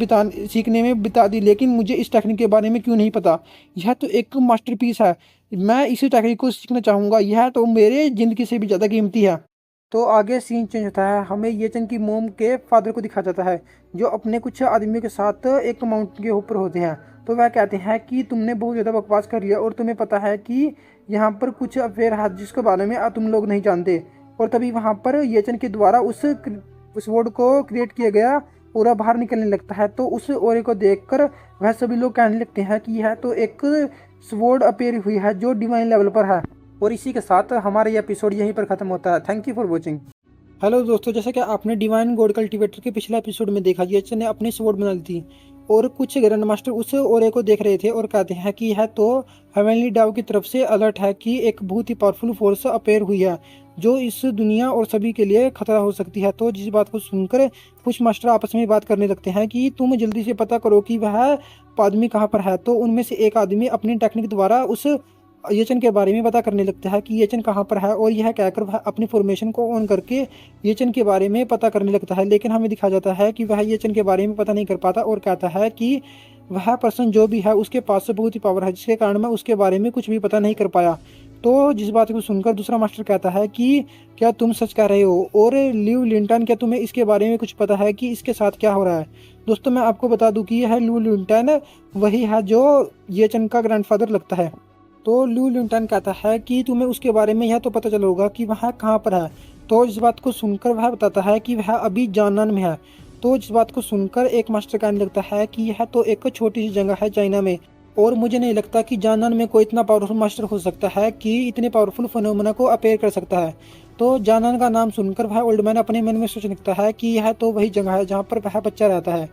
S1: सीखने में बिता दी, लेकिन मुझे इस टेक्निक के बारे में क्यों नहीं पता। यह तो एक मास्टरपीस है, मैं इसी टेक्निक को सीखना चाहूँगा, यह तो मेरे ज़िंदगी से भी ज़्यादा कीमती है। तो आगे सीन चेंज होता है, हमें ये चंद की मोम के फादर को दिखा जाता है जो अपने कुछ आदमियों के साथ एक माउंटेन के ऊपर होते हैं। तो वह कहते हैं कि तुमने बहुत ज़्यादा बकवास कर लिया और तुम्हें पता है कि यहाँ पर कुछ अफेयर है जिसके बारे में तुम लोग नहीं जानते। और तभी वहाँ पर ये चंद के द्वारा उस वर्ड को क्रिएट किया गया ओरा बाहर निकलने लगता है। तो उस ओरे को देखकर वह सभी लोग कहने लगते हैं कि यह तो एक स्वॉर्ड अपीयर हुई है जो डिवाइन लेवल पर है। और इसी के साथ हमारा ये एपिसोड यहीं पर ख़त्म होता है। Thank you for watching. Hello दोस्तों, जैसे कि आपने डिवाइन गॉड कल्टिवेटर के पिछले एपिसोड में देखा, ये ने अपनी स्वॉर्ड बना ली थी और कुछ ग्रैंड मास्टर उस ओरे को देख रहे थे और कहते हैं कि यह तो हेवनली डाव की तरफ से अलर्ट है कि एक बहुत ही पावरफुल फोर्स अपेयर हुई है जो इस दुनिया और सभी के लिए खतरा हो सकती है। तो जिस बात को सुनकर कुछ मास्टर आपस में बात करने लगते हैं कि तुम जल्दी से पता करो कि वह आदमी कहाँ पर है। तो उनमें से एक आदमी अपनी टेक्निक द्वारा उस येचन के बारे में पता करने लगता है कि येचन कहाँ पर है, और यह कहकर वह अपनी फॉर्मेशन को ऑन करके येचन के बारे में पता करने लगता है। लेकिन हमें दिखाया जाता है कि वह येचन के बारे में पता नहीं कर पाता और कहता है कि वह पर्सन जो भी है उसके पास से बहुत ही पावर है जिसके कारण मैं उसके बारे में कुछ भी पता नहीं कर पाया। तो जिस बात को सुनकर दूसरा मास्टर कहता है कि क्या तुम सच कह रहे हो, और ल्यू लिंटन क्या तुम्हें इसके बारे में कुछ पता है कि इसके साथ क्या हो रहा है। दोस्तों मैं आपको बता दूं कि यह ल्यू लिंटन वही है जो येचन का ग्रैंडफादर लगता है। तो ल्यू लिंटन कहता है कि तुम्हें उसके बारे में यह तो पता चला होगा कि वह कहाँ पर है। तो इस बात को सुनकर वह बताता है कि वह अभी जानन में है। तो इस बात को सुनकर एक मास्टर कहने लगता है कि यह तो एक छोटी सी जगह है चाइना में, और मुझे नहीं लगता कि जानन में कोई इतना पावरफुल मास्टर हो सकता है कि इतने पावरफुल फिनोमेना को अपेयर कर सकता है। तो जानन का नाम सुनकर वह ओल्ड मैन अपने मन में सोचने लगता है कि यह तो वही जगह है जहाँ पर वह बच्चा रहता है,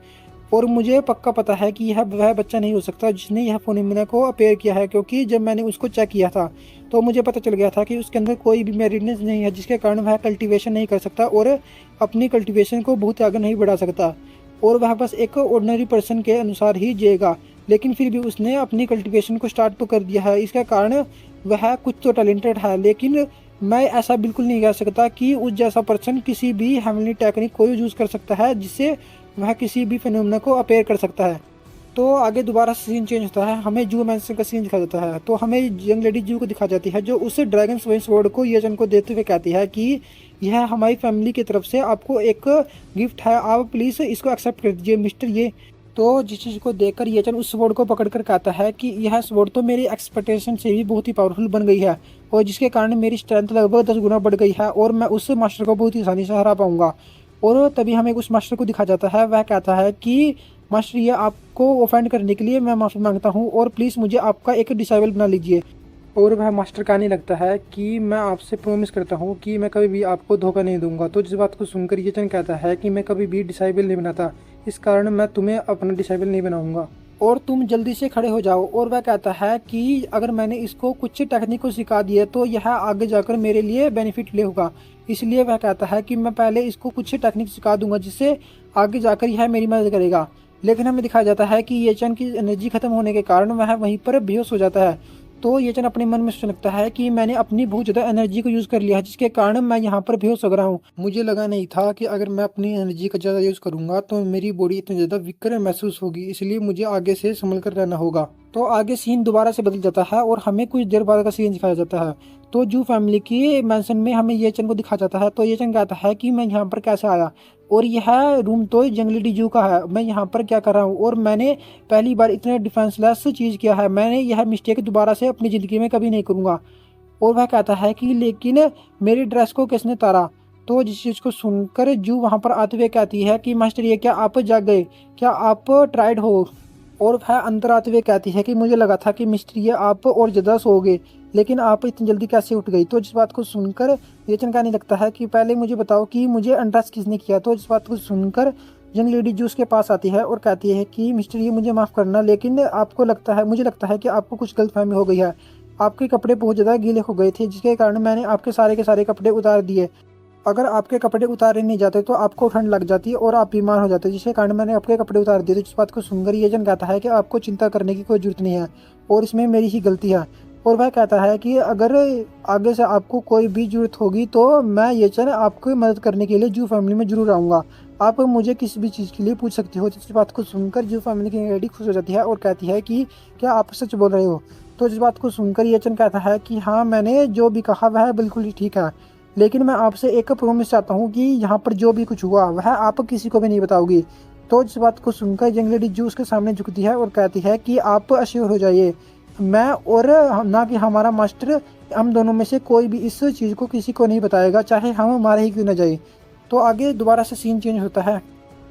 S1: और मुझे पक्का पता है कि यह वह बच्चा नहीं हो सकता जिसने यह फिनोमेना को अपेयर किया है, क्योंकि जब मैंने उसको चेक किया था तो मुझे पता चल गया था कि उसके अंदर कोई भी मेरिटनेस नहीं है जिसके कारण वह कल्टीवेशन नहीं कर सकता और अपनी कल्टीवेशन को बहुत आगे नहीं बढ़ा सकता, और वह बस एक ऑर्डिनरी पर्सन के अनुसार ही जिएगा। लेकिन फिर भी उसने अपनी कल्टीवेशन को स्टार्ट तो कर दिया है, इसका कारण वह कुछ तो टैलेंटेड है। लेकिन मैं ऐसा बिल्कुल नहीं कह सकता कि उस जैसा पर्सन किसी भी हेवनली टेक्निक को यूज कर सकता है जिससे वह किसी भी फिनोमेना को अपेयर कर सकता है। तो आगे दोबारा सीन चेंज होता है, हमें जू मैंसन का सीन दिखा जाता है। तो हमें यंग लेडी जू को दिखा जाती है जो उस ड्रैगन स्वॉर्ड को येचन को देते हुए कहती है कि यह हमारी फैमिली की तरफ से आपको एक गिफ्ट है, आप प्लीज़ इसको एक्सेप्ट कर दीजिए मिस्टर ये। तो जिस चीज़ को देखकर येचन उस स्वॉर्ड को पकड़कर कहता है कि यह स्वॉर्ड तो मेरी एक्सपेक्टेशन से भी बहुत ही पावरफुल बन गई है, और जिसके कारण मेरी स्ट्रेंथ लगभग 10 गुना बढ़ गई है, और मैं उस मास्टर को बहुत ही आसानी से हरा पाऊंगा। और तभी हमें उस मास्टर को दिखा जाता है, वह कहता है कि मास्टर ये आपको ऑफेंड करने के लिए मैं माफ़ी मांगता हूँ, और प्लीज़ मुझे आपका एक डिसेबल बना लीजिए। और वह मास्टर कहने लगता है कि मैं आपसे प्रॉमिस करता हूँ कि मैं कभी भी आपको धोखा नहीं दूंगा। तो जिस बात को सुनकर येचन कहता है कि मैं कभी भी डिसेबल नहीं बनाता, इस कारण मैं तुम्हें अपना डिसेबल नहीं बनाऊंगा और तुम जल्दी से खड़े हो जाओ। और वह कहता है कि अगर मैंने इसको कुछ टेक्निक को सिखा दिया तो यह आगे जाकर मेरे लिए बेनिफिट ले होगा, इसलिए वह कहता है कि मैं पहले इसको कुछ टेक्निक सिखा दूंगा जिससे आगे जाकर यह मेरी मदद करेगा। लेकिन हमें दिखाया जाता है कि येचन की एनर्जी खत्म होने के कारण वह वहीं पर बेहोश हो जाता है। तो येचन अपने मन में सोचने लगता है कि मैंने अपनी बहुत ज़्यादा एनर्जी को यूज़ कर लिया है जिसके कारण मैं यहाँ पर बेहोश हो रहा हूँ। मुझे लगा नहीं था कि अगर मैं अपनी एनर्जी का ज़्यादा यूज़ करूँगा तो मेरी बॉडी इतनी ज़्यादा विकर महसूस होगी, इसलिए मुझे आगे से संभल कर रहना होगा। तो आगे सीन दोबारा से बदल जाता है और हमें कुछ देर बाद का सीन दिखाया जाता है। तो जू फैमिली की मैंसन में हमें येचन को दिखा जाता है। तो येचन कहता है कि मैं यहाँ पर कैसे आया, और यह रूम तो जंगली जू का है, मैं यहाँ पर क्या कर रहा हूँ, और मैंने पहली बार इतने डिफेंसलेस चीज़ किया है, मैंने यह मिस्टेक दोबारा से अपनी ज़िंदगी में कभी नहीं करूँगा। और वह कहता है कि लेकिन मेरी ड्रेस को किसने तारा। तो जिस चीज़ को सुनकर जू वहाँ पर आते हुए कहती है कि मास्टर ये क्या आप जाग गए, क्या आप ट्राइड हो। और वह अंदर आते हुए कहती है कि मुझे लगा था कि मिस्टर ये आप और ज़्यादा सोओगे, लेकिन आप इतनी जल्दी कैसे उठ गई। तो जिस बात को सुनकर येचन कहने लगता है कि पहले मुझे बताओ कि मुझे अनड्रेस किसने किया। तो जिस बात को सुनकर यंग लेडी जू उसके पास आती है और कहती है कि मिस्टर ये मुझे माफ़ करना, लेकिन आपको लगता है, मुझे लगता है कि आपको कुछ गलतफहमी हो गई है, आपके कपड़े बहुत ज़्यादा गीले हो गए थे जिसके कारण मैंने आपके सारे के सारे कपड़े उतार दिए। अगर आपके कपड़े उतारे नहीं जाते तो आपको ठंड लग जाती और आप बीमार हो जाते, जिसके कारण मैंने आपके कपड़े उतार दिए। तो जिस बात को सुनकर येचन कहता है कि आपको चिंता करने की कोई जरूरत नहीं है और इसमें मेरी ही गलती है। और वह कहता है कि अगर आगे से आपको कोई भी जरूरत होगी तो मैं येचन आपको मदद करने के लिए जू फैमिली में जरूर आऊँगा, आप मुझे किसी भी चीज़ के लिए पूछ सकती हो। जिस बात को सुनकर जू फैमिली की लेडी खुश हो जाती है और कहती है कि क्या आप सच बोल रहे हो। तो जिस बात को सुनकर येचन कहता है कि हाँ, मैंने जो भी कहा वह बिल्कुल ही ठीक है, लेकिन मैं आपसे एक प्रॉमिस चाहता हूँ कि यहाँ पर जो भी कुछ हुआ वह आप किसी को भी नहीं बताओगी। तो इस बात को सुनकर यंग लेडी जू उसके सामने झुकती है और कहती है कि आप अश्योर हो जाइए, मैं और ना कि हमारा मास्टर, हम दोनों में से कोई भी इस चीज़ को किसी को नहीं बताएगा, चाहे हम मारे ही क्यों ना जाए। तो आगे दोबारा से सीन चेंज होता है,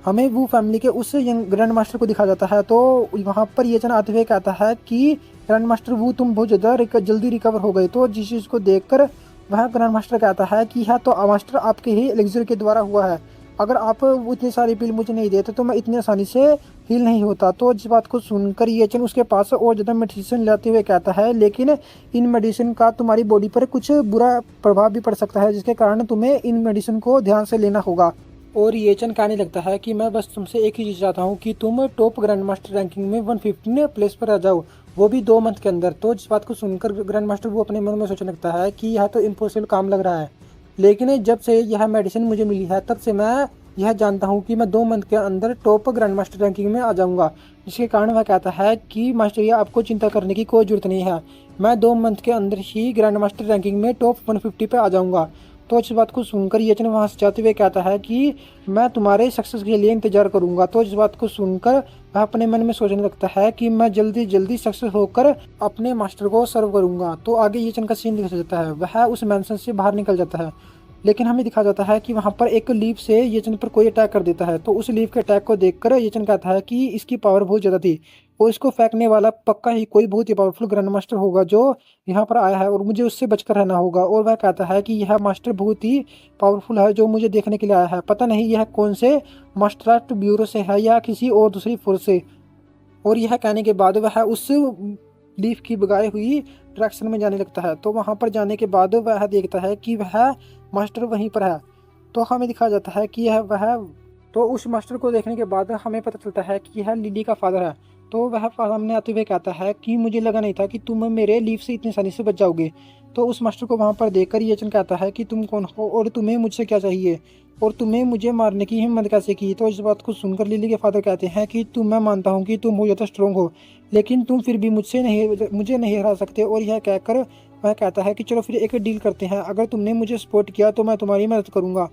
S1: हमें वो फैमिली के उस यंग ग्रैंड मास्टर को दिखा जाता है। तो वहाँ पर येचन आते हुए कहता है कि ग्रैंड मास्टर वो तुम बहुत ज़्यादा जल्दी रिकवर हो गए। तो जिस चीज़ को देखकर वह ग्रैंड मास्टर कहता है कि यह तो मास्टर आपके ही एलिक्सर के द्वारा हुआ है, अगर आप इतनी सारी पिल मुझे नहीं देते तो मैं इतनी आसानी से हील नहीं होता। तो इस बात को सुनकर ये चन उसके पास और ज़्यादा मेडिसिन लाते हुए कहता है, लेकिन इन मेडिसिन का तुम्हारी बॉडी पर कुछ बुरा प्रभाव भी पड़ सकता है, जिसके कारण तुम्हें इन मेडिसिन को ध्यान से लेना होगा। और ये चन कहने लगता है कि मैं बस तुमसे एक ही चीज़ चाहता हूँ कि तुम टॉप ग्रैंड मास्टर रैंकिंग में 115 प्लेस पर आ जाओ, वो भी 2 मंथ के अंदर। तो इस बात को सुनकर ग्रैंड मास्टर वो अपने मन में सोचने लगता है कि यह तो इम्पॉसिबल काम लग रहा है, लेकिन जब से यह मेडिसिन मुझे मिली है तब से मैं यह जानता हूँ कि मैं 2 मंथ के अंदर टॉप ग्रैंड मास्टर रैंकिंग में आ जाऊँगा। जिसके कारण वह कहता है कि मास्टर ये आपको चिंता करने की कोई ज़रूरत नहीं है, मैं 2 मंथ के अंदर ही ग्रैंड मास्टर रैंकिंग में टॉप 150 पे आ जाऊँगा। तो इस बात को सुनकर येचन वहाँ से जाते हुए कहता है कि मैं तुम्हारे सक्सेस के लिए इंतजार करूंगा। तो इस बात को सुनकर वह अपने मन में सोचने लगता है कि मैं जल्दी जल्दी सक्सेस होकर अपने मास्टर को सर्व करूंगा। तो आगे येचन का सीन दिखा जाता है, वह उस मैंसन से बाहर निकल जाता है, लेकिन हमें दिखा जाता है कि वहाँ पर एक लीफ से येचन पर कोई अटैक कर देता है। तो उस लीफ के अटैक को देखकर येचन कहता है कि इसकी पावर बहुत ज़्यादा थी और इसको फेंकने वाला पक्का ही कोई बहुत ही पावरफुल ग्रैंड मास्टर होगा जो यहाँ पर आया है, और मुझे उससे बचकर रहना होगा। और वह कहता है कि यह मास्टर बहुत ही पावरफुल है जो मुझे देखने के लिए आया है, पता नहीं यह कौन से मास्टर आर्ट ब्यूरो से है या किसी और दूसरी फोर्स से। और यह कहने के बाद वह उस लीफ की बगाई हुई डायरेक्शन में जाने लगता है। तो वहाँ पर जाने के बाद वह देखता है कि वह मास्टर वहीं पर है। तो हमें दिखाया जाता है कि यह वह तो उस मास्टर को देखने के बाद हमें पता चलता है कि यह लिली का फादर है। तो वह सामने आते हुए कहता है कि मुझे लगा नहीं था कि तुम मेरे लीफ से इतनी आसानी से बच जाओगे। तो उस मास्टर को वहाँ पर देखकर येचन कहता है कि तुम कौन हो और तुम्हें मुझसे क्या चाहिए और तुम्हें मुझे मारने की हिम्मत कैसे की। तो इस बात को सुनकर लिली के फादर कहते हैं कि मैं मानता हूँ कि तुम बहुत ज़्यादा स्ट्रॉन्ग हो, लेकिन तुम फिर भी मुझे नहीं हरा सकते। और यह कहकर वह कहता है कि चलो फिर एक डील करते हैं, अगर तुमने मुझे सपोर्ट किया तो मैं तुम्हारी मदद करूँगा।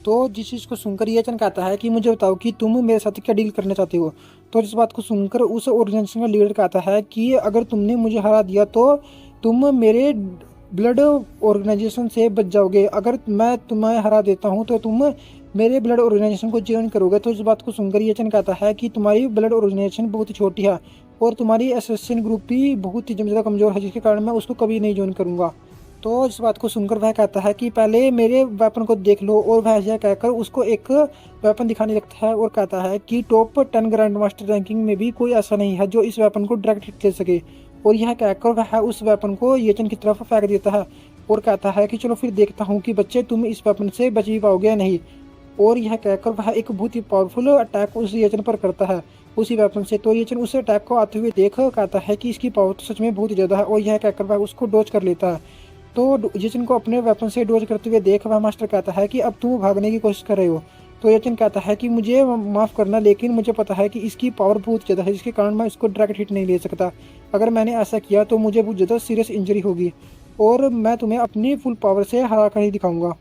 S1: तो जिस चीज़ को सुनकर येचन कहता है कि मुझे बताओ कि तुम मेरे साथ क्या डील करना चाहते हो। तो इस बात को सुनकर उस ऑर्गेनाइजेशन का लीडर कहता है कि अगर तुमने मुझे हरा दिया तो तुम मेरे ब्लड ऑर्गेनाइजेशन से बच जाओगे, अगर मैं तुम्हें हरा देता हूँ तो तुम मेरे ब्लड ऑर्गेनाइजेशन को ज्वाइन करोगे। तो इस बात को सुनकर येचन कहता है कि तुम्हारी ब्लड ऑर्गेनाइजेशन बहुत ही छोटी है और तुम्हारी एसोसिएशन ग्रुप भी बहुत ही ज़्यादा कमज़ोर है, जिसके कारण मैं उसको कभी नहीं ज्वाइन करूँगा। तो इस बात को सुनकर वह कहता है कि पहले मेरे वेपन को देख लो। और वह यह कहकर उसको एक वेपन दिखाने लगता है और कहता है कि टॉप 10 ग्रैंड मास्टर रैंकिंग में भी कोई ऐसा नहीं है जो इस वेपन को डायरेक्ट हिट दे सके। और यह कहकर वह उस वेपन को येचन की तरफ फेंक देता है और कहता है कि चलो फिर देखता हूँ कि बच्चे तुम इस वेपन से बच भी पाओगे या नहीं। और यह कहकर वह एक बहुत ही पावरफुल अटैक उस येचन पर करता है उसी वेपन से। तो येचन उस अटैक को आते हुए देख कहता है कि इसकी पावर तो सच में बहुत ही ज़्यादा है, और यह कहकर वह उसको डॉज कर लेता है। तो येचन को अपने वेपन से डॉज करते हुए देख वह मास्टर कहता है कि अब तुम भागने की कोशिश कर रहे हो। तो येचन कहता है कि मुझे माफ़ करना, लेकिन मुझे पता है कि इसकी पावर बहुत ज़्यादा है, जिसके कारण मैं इसको डायरेक्ट हिट नहीं ले सकता। अगर मैंने ऐसा किया तो मुझे बहुत ज़्यादा सीरियस इंजरी होगी और मैं तुम्हें अपनी फुल पावर से हरा कर ही दिखाऊंगा।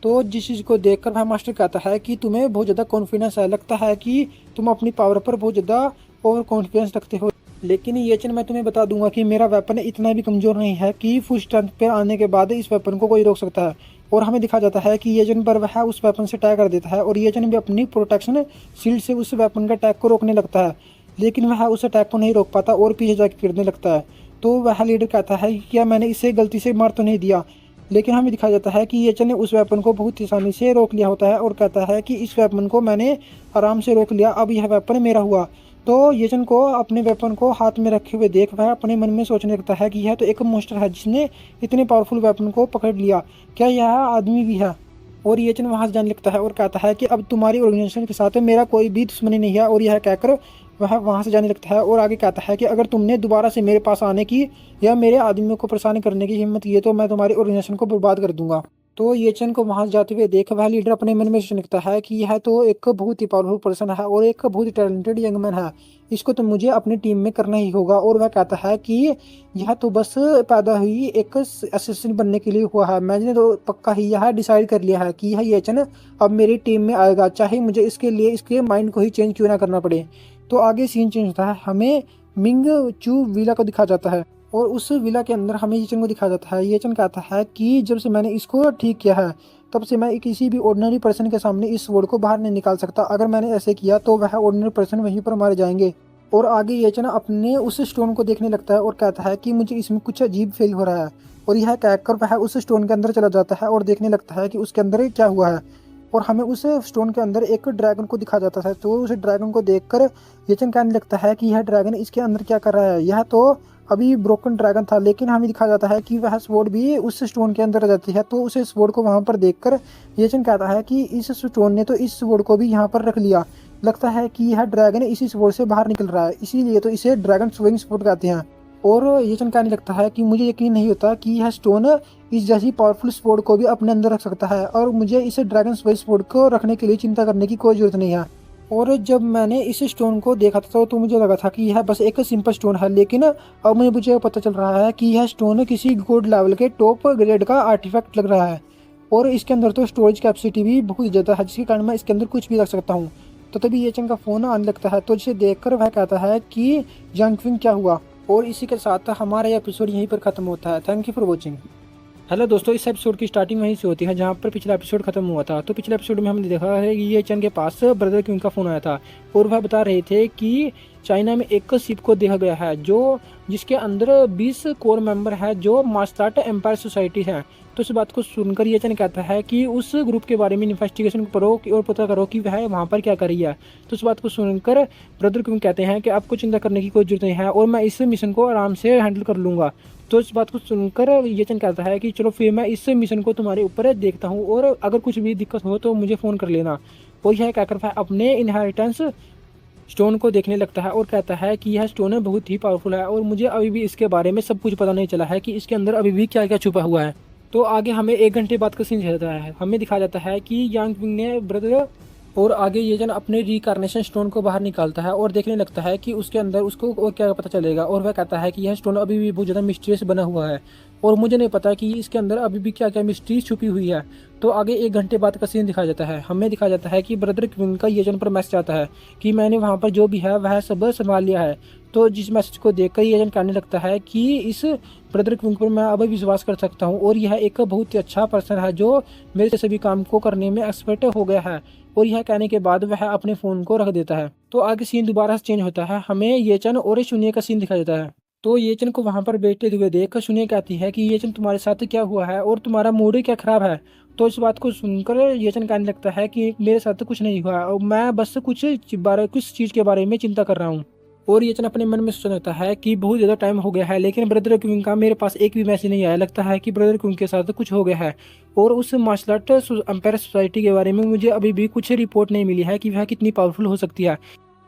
S1: तो जिस चीज़ को देखकर वह मास्टर कहता है कि तुम्हें बहुत ज़्यादा कॉन्फिडेंस है, लगता है कि तुम अपनी पावर पर बहुत ज़्यादा ओवर कॉन्फिडेंस रखते हो। लेकिन येचन मैं तुम्हें बता दूंगा कि मेरा वेपन इतना भी कमज़ोर नहीं है कि फुल स्ट्रेंथ पर आने के बाद इस वेपन को कोई रोक सकता है। और हमें दिखा जाता है कि येचन पर वह उस वेपन से अटैक कर देता है और येचन भी अपनी प्रोटेक्शन शील्ड से उस वेपन के अटैक को रोकने लगता है, लेकिन वह उस अटैक को नहीं रोक पाता और पीछे जाकर गिरने लगता है। तो वह लीडर कहता है कि क्या मैंने इसे गलती से मार तो नहीं दिया, लेकिन हमें दिखाया जाता है कि येचन ने उस वेपन को बहुत आसानी से रोक लिया होता है और कहता है कि इस वेपन को मैंने आराम से रोक लिया, अब यह वेपन मेरा हुआ। तो येचन को अपने वेपन को हाथ में रखे हुए देख वह अपने मन में सोचने लगता है कि यह तो एक मोस्टर है जिसने इतने पावरफुल वेपन को पकड़ लिया, क्या यह आदमी भी है। और येचन वहाँ से जाने लगता है और कहता है कि अब तुम्हारी ऑर्गेनाइजेशन के साथ मेरा कोई भी दुश्मनी नहीं है। और यह कहकर वह वहाँ से जाने लगता है और आगे कहता है कि अगर तुमने दोबारा से मेरे पास आने की या मेरे आदमियों को परेशान करने की हिम्मत की है तो मैं तुम्हारी ऑर्गेनाइजेशन को बर्बाद कर दूंगा। तो येचन को वहां जाते हुए देख वह लीडर अपने मन में सोचने लगता है कि यह तो एक बहुत ही पावरफुल पर्सन है और एक बहुत ही टैलेंटेड यंग मैन है, इसको तो मुझे अपनी टीम में करना ही होगा। और वह कहता है कि यह तो बस पैदा हुई एक असिस्टेंट बनने के लिए हुआ है, मैंने तो पक्का ही यह डिसाइड कर लिया है कि यह येचन अब मेरी टीम में आएगा, चाहे मुझे इसके लिए इसके माइंड को ही चेंज क्यों ना करना पड़े। तो आगे सीन चेंज होता है, हमें मिंग चू विला को दिखा जाता है और उस विला के अंदर हमें येचन को दिखा जाता है। येचन कहता है कि जब से मैंने इसको ठीक किया है तब से मैं किसी भी ऑर्डिनरी पर्सन के सामने इस स्वॉर्ड को बाहर नहीं निकाल सकता, अगर मैंने ऐसे किया तो वह ऑर्डिनरी पर्सन वहीं पर मारे जाएंगे। और आगे येचन अपने उस स्टोन को देखने लगता है और कहता है कि मुझे इसमें कुछ अजीब फील हो रहा है। और यह कहकर वह उस स्टोन के अंदर चला जाता है और देखने लगता है कि उसके अंदर क्या हुआ है। और हमें उस स्टोन के अंदर एक ड्रैगन को दिखा जाता है। तो उस ड्रैगन को देखकर येचन कहने लगता है कि यह ड्रैगन इसके अंदर क्या कर रहा है। यह तो अभी ब्रोकन ड्रैगन था, लेकिन हमें दिखा जाता है कि वह स्वॉर्ड भी उस स्टोन के अंदर रह जाती है। तो उस स्वॉर्ड को वहां पर देखकर येचन कहता है कि इस स्टोन ने तो इस स्वॉर्ड को भी यहाँ पर रख लिया। लगता है कि यह ड्रैगन इसी स्वॉर्ड से बाहर निकल रहा है, इसीलिए तो इसे ड्रैगन स्विंग स्वॉर्ड कहते हैं। और येचन कहने लगता है कि मुझे यकीन नहीं होता कि यह स्टोन इस जैसी पावरफुल स्वॉर्ड को भी अपने अंदर रख सकता है, और मुझे इस ड्रैगन स्विंग स्वॉर्ड को रखने के लिए चिंता करने की कोई जरूरत नहीं है। और जब मैंने इस स्टोन को देखा था तो मुझे लगा था कि यह बस एक सिंपल स्टोन है, लेकिन अब मुझे पता चल रहा है कि यह स्टोन किसी गोल्ड लेवल के टॉप ग्रेड का आर्टिफैक्ट लग रहा है। और इसके अंदर तो स्टोरेज कैपेसिटी भी बहुत ज़्यादा है, जिसके कारण मैं इसके अंदर कुछ भी रख सकता हूँ। तो तभी येचन का फ़ोन आने लगता है, तो जिसे देखकर वह कहता है कि यांग क्विंग क्या हुआ। और इसी के साथ हमारा एपिसोड यहीं पर ख़त्म होता है। Thank you for watching. Hello दोस्तों, इस एपिसोड की स्टार्टिंग वहीं से होती है जहाँ पर पिछला एपिसोड खत्म हुआ था। तो पिछले एपिसोड में हमने देखा है कि ये चन के पास ब्रदर क्विंग का फ़ोन आया था और वह बता रहे थे कि चाइना में एक शिप को देखा गया है जो जिसके अंदर 20 कोर मेंबर है जो मास्टार्ट एम्पायर सोसाइटी है। तो इस बात को सुनकर ये चन कहता है कि उस ग्रुप के बारे में इन्वेस्टिगेशन करो और पता करो कि वह वहाँ पर क्या कर रही है। तो इस बात को सुनकर ब्रदर क्विंग कहते हैं कि आपको चिंता करने की कोई जरूरत नहीं है और मैं इस मिशन को आराम से हैंडल कर लूँगा। तो इस बात को सुनकर येचन कहता है कि चलो फिर मैं इस मिशन को तुम्हारे ऊपर देखता हूँ और अगर कुछ भी दिक्कत हो तो मुझे फ़ोन कर लेना। और यह कहकर वह अपने इनहेरिटेंस स्टोन को देखने लगता है और कहता है कि यह स्टोन बहुत ही पावरफुल है और मुझे अभी भी इसके बारे में सब कुछ पता नहीं चला है कि इसके अंदर अभी भी क्या क्या छुपा हुआ है। तो आगे हमें 1 घंटे बाद का सीन दिखाता है। हमें दिखाया जाता है कि यांग क्विंग ने ब्रदर और आगे येचन अपने रिकार्नेशन स्टोन को बाहर निकालता है और देखने लगता है कि उसके अंदर उसको और क्या पता चलेगा। और वह कहता है कि यह स्टोन अभी भी बहुत ज़्यादा मिस्टीरियस बना हुआ है और मुझे नहीं पता कि इसके अंदर अभी भी क्या क्या मिस्ट्री छुपी हुई है। तो आगे 1 घंटे बाद का सीन दिखाया जाता है। हमें दिखाया जाता है कि ब्रदर क्विंग का येचन पर मैसेज आता है कि मैंने वहाँ पर जो भी है वह सब संभाल लिया है। तो जिस मैसेज को देखकर येचन कहने लगता है कि इस ब्रदर क्विंग पर मैं अब विश्वास कर सकता हूँ और यह एक बहुत ही अच्छा पर्सन है जो मेरे सभी काम को करने में एक्सपर्ट हो गया है। और यह कहने के बाद वह अपने फ़ोन को रख देता है। तो आगे सीन दोबारा चेंज होता है। हमें येचन और शून्य का सीन दिखाया जाता है। तो येचन को वहाँ पर बैठते हुए देख शून्य कहती है कि येचन तुम्हारे साथ क्या हुआ है और तुम्हारा मूड क्या खराब है। तो इस बात को सुनकर येचन कहने लगता है कि मेरे साथ कुछ नहीं हुआ और मैं बस कुछ चीज़ के बारे में चिंता कर रहा हूँ। और येचन अपने मन में सोचता है कि बहुत ज़्यादा टाइम हो गया है लेकिन ब्रदर क्विंग का मेरे पास एक भी मैसेज नहीं आया। लगता है कि ब्रदर क्विंग के साथ कुछ हो गया है और उस मार्शल आर्ट एम्पायर सोसाइटी के बारे में मुझे अभी भी कुछ रिपोर्ट नहीं मिली है कि वह कितनी पावरफुल हो सकती है।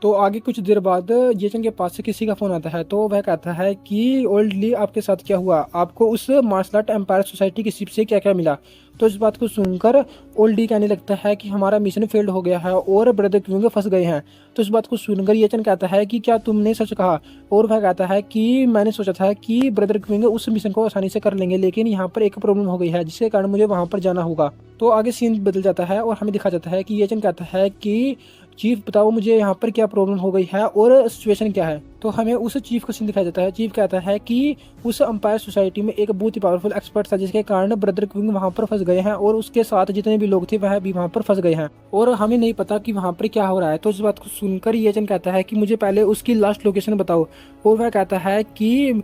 S1: तो आगे कुछ देर बाद येचन के पास से किसी का फ़ोन आता है। तो वह कहता है कि ओल्ड ली आपके साथ क्या हुआ, आपको उस मार्शल आर्ट एम्पायर सोसाइटी की शिप से क्या क्या मिला। तो इस बात को सुनकर ओल्ड ली कहने लगता है कि हमारा मिशन फेल्ड हो गया है और ब्रदर क्विंग फंस गए हैं। तो इस बात को सुनकर येचन कहता है कि क्या तुमने सच कहा। और वह कहता है कि मैंने सोचा था कि ब्रदर क्विंग उस मिशन को आसानी से कर लेंगे लेकिन यहाँ पर एक प्रॉब्लम हो गई है जिसके कारण मुझे वहाँ पर जाना होगा। तो आगे सीन बदल जाता है और हमें दिखा जाता है कि येचन कहता है कि चीफ बताओ मुझे यहाँ पर क्या प्रॉब्लम हो गई है और सिचुएशन क्या है। तो हमें उस चीफ का सीन दिखाया जाता है। चीफ कहता है कि उस अंपायर सोसाइटी में एक बहुत ही पावरफुल एक्सपर्ट था जिसके कारण ब्रदर क्विंग वहाँ पर फंस गए हैं और उसके साथ जितने भी लोग थे वह भी वहाँ पर फंस गए हैं और हमें नहीं पता कि वहाँ पर क्या हो रहा है। तो इस बात को सुनकर येचन कहता है कि मुझे पहले उसकी लास्ट लोकेशन बताओ। और वह कहता है कि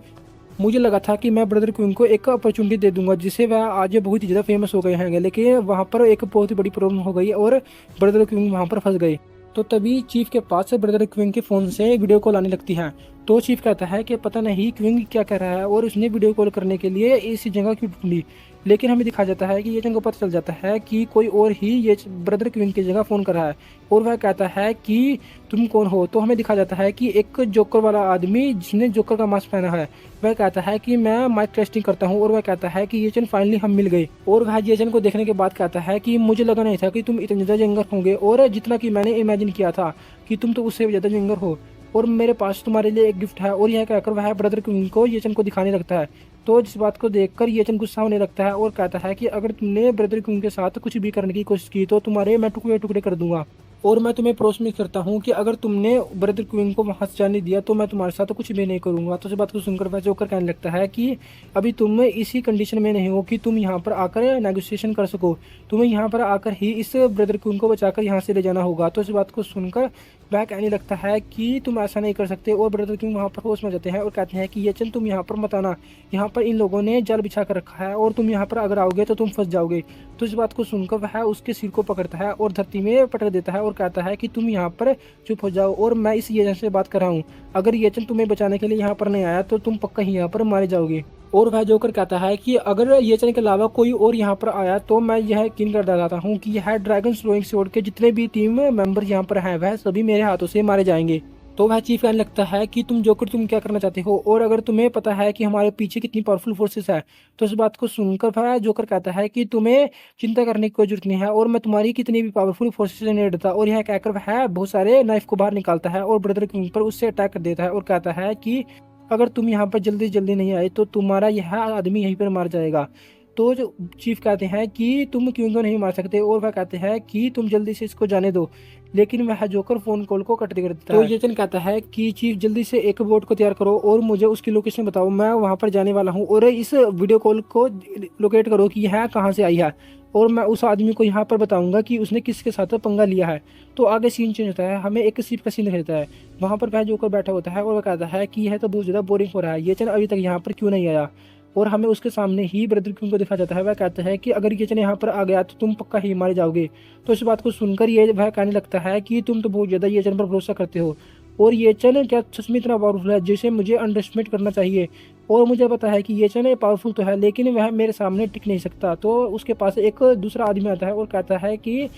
S1: मुझे लगा था कि मैं ब्रदर क्विंग को एक अपॉर्चुनिटी दे दूंगा जिससे वह आज बहुत ही ज़्यादा फेमस हो गए हैं, लेकिन वहाँ पर एक बहुत ही बड़ी प्रॉब्लम हो गई और ब्रदर क्विंग वहाँ पर फंस गए। तो तभी चीफ के पास ब्रदर क्विंग के फ़ोन से वीडियो कॉल आने लगती है। तो चीफ कहता है कि पता नहीं क्विंग क्या कर रहा है और उसने वीडियो कॉल करने के लिए इस जगह क्यों ढूंढी। लेकिन हमें दिखा जाता है कि ये को पता चल जाता है कि कोई और ही ये ब्रदर क्विंग की जगह फ़ोन कर रहा है और वह कहता है कि तुम कौन हो। तो हमें दिखा जाता है कि एक जोकर वाला आदमी जिसने जोकर का मास्क पहना है वह कहता है कि मैं माइक टेस्टिंग करता हूँ और वह कहता है कि येचन फाइनली हम मिल गए। और वह येचन को देखने के बाद कहता है कि मुझे लगा नहीं था कि तुम इतने ज़्यादा यंगर होंगे और जितना कि मैंने इमेजिन किया था कि तुम तो उससे ज़्यादा यंगर हो और मेरे पास तुम्हारे लिए एक गिफ्ट है। और यह कहकर वह ब्रदर क्विंग को येचन को दिखाने लगता है। तो जिस बात को देखकर येचन गुस्सा होने लगता है और कहता है कि अगर तुमने ब्रदर क्विंग के साथ कुछ भी करने की कोशिश की तो तुम्हारे मैं टुकड़े टुकड़े कर दूंगा। और मैं तुम्हें प्रॉमिस करता हूँ कि अगर तुमने ब्रदर क्वीन को वहां से जाने दिया तो मैं तुम्हारे साथ तो कुछ भी नहीं करूंगा। तो इस बात को सुनकर वह जोकर कहने लगता है कि अभी तुम इसी कंडीशन में नहीं हो कि तुम यहाँ पर आकर नेगोशिएशन कर सको, तुम्हें यहाँ पर आकर ही इस ब्रदर क्वीन को बचाकर यहाँ से ले जाना होगा। तो इस बात को सुनकर वह कहने लगता है कि तुम ऐसा नहीं कर सकते। और ब्रदर क्वीन वहाँ पर होश में जाते हैं और कहते हैं कि ये चल तुम यहाँ पर मत आना, यहाँ पर इन लोगों ने जाल बिछा कर रखा है और तुम यहाँ पर अगर आओगे तो तुम फंस जाओगे। तो इस बात को सुनकर वह उसके सिर को पकड़ता है और धरती में पटक देता है और कहता है कि तुम यहाँ पर चुप हो जाओ और मैं इस एजेंट से बात कर रहा हूँ, अगर ये चल तुम्हें बचाने के लिए यहाँ पर नहीं आया तो तुम पक्का ही यहाँ पर मारे जाओगे। और वह जोकर कहता है कि अगर ये चल के अलावा कोई और यहाँ पर आया तो मैं यह यकीन कर डालता हूँ कि यह ड्रैगन स्लोइंग स्वॉर्ड के जितने भी टीम मेंबर यहाँ पर हैं वह सभी मेरे हाथों से मारे जाएंगे। तो वह चीफ कहने लगता है कि तुम जोकर तुम क्या करना चाहते हो और अगर तुम्हें पता है कि हमारे पीछे कितनी पावरफुल फोर्सेस है। तो इस बात को सुनकर वह जोकर कहता है कि तुम्हें चिंता करने की कोई जरूरत नहीं है और मैं तुम्हारी कितनी भी पावरफुल फोर्सेस नहीं डरता। और यह कहकर वह बहुत सारे नाइफ को बाहर निकालता है और ब्रदर किंग पर उससे अटैक कर देता है और कहता है कि अगर तुम यहाँ पर जल्दी जल्दी नहीं आए तो तुम्हारा यह आदमी यहीं पर मार जाएगा। तो जो चीफ कहते हैं कि तुम क्यों तो नहीं मार सकते और वह कहते हैं कि तुम जल्दी से इसको जाने दो, लेकिन वह जोकर फोन कॉल को कट कर देता है। तो येचन कहता है कि चीफ जल्दी से एक बोट को तैयार करो और मुझे उसकी लोकेशन बताओ, मैं वहां पर जाने वाला हूँ और इस वीडियो कॉल को लोकेट करो कि यह कहाँ से आई है और मैं उस आदमी को यहाँ पर बताऊंगा कि उसने किसके साथ पंगा लिया है। तो आगे सीन चेंज होता है, हमें एक शिप का सीन दिखाता है, वहाँ पर वह जोकर बैठा होता है और वह कहता है कि यह तो बहुत ज़्यादा बोरिंग हो रहा है, येचन अभी तक यहाँ पर क्यों नहीं आया। और हमें उसके सामने ही ब्रदर क्वीन को दिखा जाता है, वह कहता है कि अगर येचन यहाँ पर आ गया तो तुम पक्का ही मारे जाओगे। तो इस बात को सुनकर ये वह कहने लगता है कि तुम तो बहुत ज़्यादा येचन पर भरोसा करते हो और येचन क्या सच में इतना पावरफुल है जिसे मुझे अंडरस्टिमेट करना चाहिए। और मुझे पता है कि येचन पावरफुल तो है लेकिन वह मेरे सामने टिक नहीं सकता। तो उसके पास एक दूसरा आदमी आता है और कहता है कि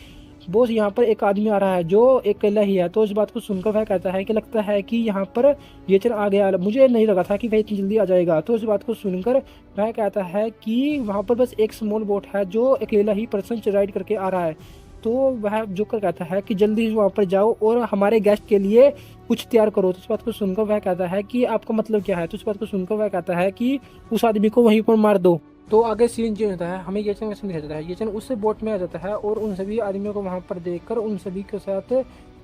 S1: बॉस यहाँ पर एक आदमी आ रहा है जो अकेला ही है। तो इस बात को सुनकर वह कहता है कि लगता है कि यहाँ पर येचन आ गया, मुझे नहीं लगा था कि वह इतनी जल्दी आ जाएगा। तो इस बात को सुनकर वह कहता है कि वहाँ पर बस एक स्मॉल बोट है जो अकेला ही पर्सन राइड करके आ रहा है। तो वह जोकर कहता है कि जल्दी वहाँ पर जाओ और हमारे गेस्ट के लिए कुछ तैयार करो। तो इस बात को सुनकर वह कहता है कि आपका मतलब क्या है। तो इस बात को सुनकर वह कहता है कि उस आदमी को वहीं पर मार दो। तो आगे सीन चेंज होता है, हमें येचन वैसे दिखाया जाता है, येचन उस बोट में आ जाता है और उन सभी आदमियों को वहाँ पर देखकर उन सभी के साथ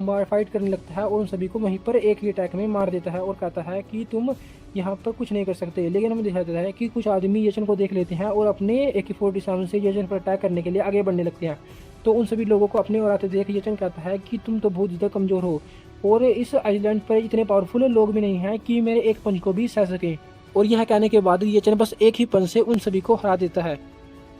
S1: मार फाइट करने लगता है और उन सभी को वहीं पर एक ही अटैक में मार देता है और कहता है कि तुम यहाँ पर कुछ नहीं कर सकते। लेकिन हमें दिखाया जाता है कि कुछ आदमी येचन को देख लेते हैं और अपने AK-47 से येचन पर अटैक करने के लिए आगे बढ़ने लगते हैं। तो उन सभी लोगों को अपने ओर आते देख येचन कहता है कि तुम तो बहुत ज़्यादा कमज़ोर हो और इस आइलैंड पर इतने पावरफुल लोग भी नहीं हैं कि मेरे एक पंच को भी सह सकें। और यह कहने के बाद येचन बस एक ही पंच से उन सभी को हरा देता है।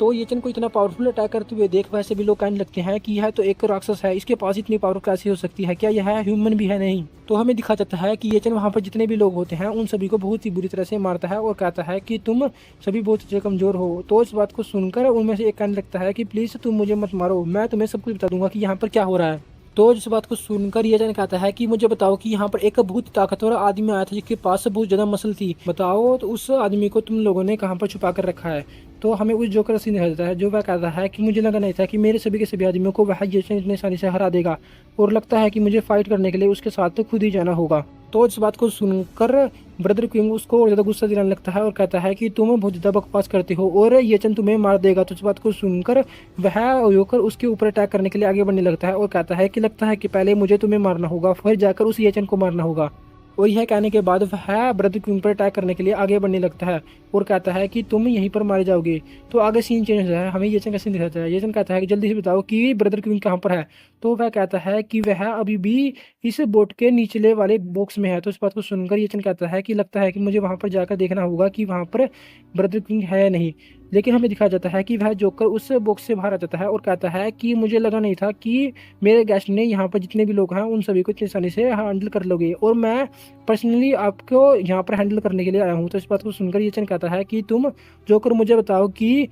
S1: तो येचन को इतना पावरफुल अटैक करते हुए देख वैसे भी लोग कहने लगते हैं कि यह तो एक राक्षस है, इसके पास इतनी पावर कैसे हो सकती है, क्या यह ह्यूमन भी है नहीं। तो हमें दिखा जाता है कि येचन वहाँ पर जितने भी लोग होते हैं उन सभी को बहुत ही बुरी तरह से मारता है और कहता है कि तुम सभी बहुत ज़्यादा कमज़ोर हो। तो इस बात को सुनकर उनमें से एक कहने लगता है कि प्लीज़ तुम मुझे मत मारो, मैं तुम्हें सब कुछ बता दूंगा कि यहाँ पर क्या हो रहा है। तो इस बात को सुनकर येचन कहता है कि मुझे बताओ कि यहाँ पर एक बहुत ताकतवर आदमी आया था जिसके पास बहुत ज़्यादा मसल थी, बताओ तो उस आदमी को तुम लोगों ने कहाँ पर छुपा कर रखा है। तो हमें उस जोकर सीन दिखाया जाता है जो वह कहता है कि मुझे लगा नहीं था कि मेरे सभी के सभी आदमियों को वह येचन इतने आसानी से हरा देगा और लगता है कि मुझे फाइट करने के लिए उसके साथ खुद ही जाना होगा। तो इस बात को सुनकर ब्रदर किंग उसको और ज़्यादा गुस्सा दिलाने लगता है और कहता है कि तुम बहुत ज़्यादा बकवास करते हो और येचन तुम्हें मार देगा। तो इस बात को सुनकर वह जोकर उसके ऊपर अटैक करने के लिए आगे बढ़ने लगता है और कहता है कि लगता है कि पहले मुझे तुम्हें मारना होगा फिर जाकर उस येचन को मारना होगा। और यह कहने के बाद वह ब्रदर क्वीन पर अटैक करने के लिए आगे बढ़ने लगता है और कहता है कि तुम यहीं पर मारे जाओगे। तो आगे सीन चेंज होता है, हमें येचन का सीन दिखाता है, येचन कहता है कि जल्दी से बताओ कि ब्रदर क्वीन कहाँ पर है। तो वह कहता है कि वह अभी भी इस बोट के निचले वाले बॉक्स में है। तो इस बात को सुनकर येचन कहता है कि लगता है कि मुझे वहाँ पर जाकर देखना होगा कि वहाँ पर ब्रदर क्वीन है या नहीं। लेकिन हमें दिखाया जाता है कि वह जोकर उस बॉक्स से बाहर आ जाता है और कहता है कि मुझे लगा नहीं था कि मेरे गेस्ट ने यहाँ पर जितने भी लोग हैं उन सभी को इतनी आसानी से हैंडल कर लोगे और मैं पर्सनली आपको यहाँ पर हैंडल करने के लिए आया हूँ। तो इस बात को सुनकर येचन कहता है कि तुम जोकर मुझे बताओ कि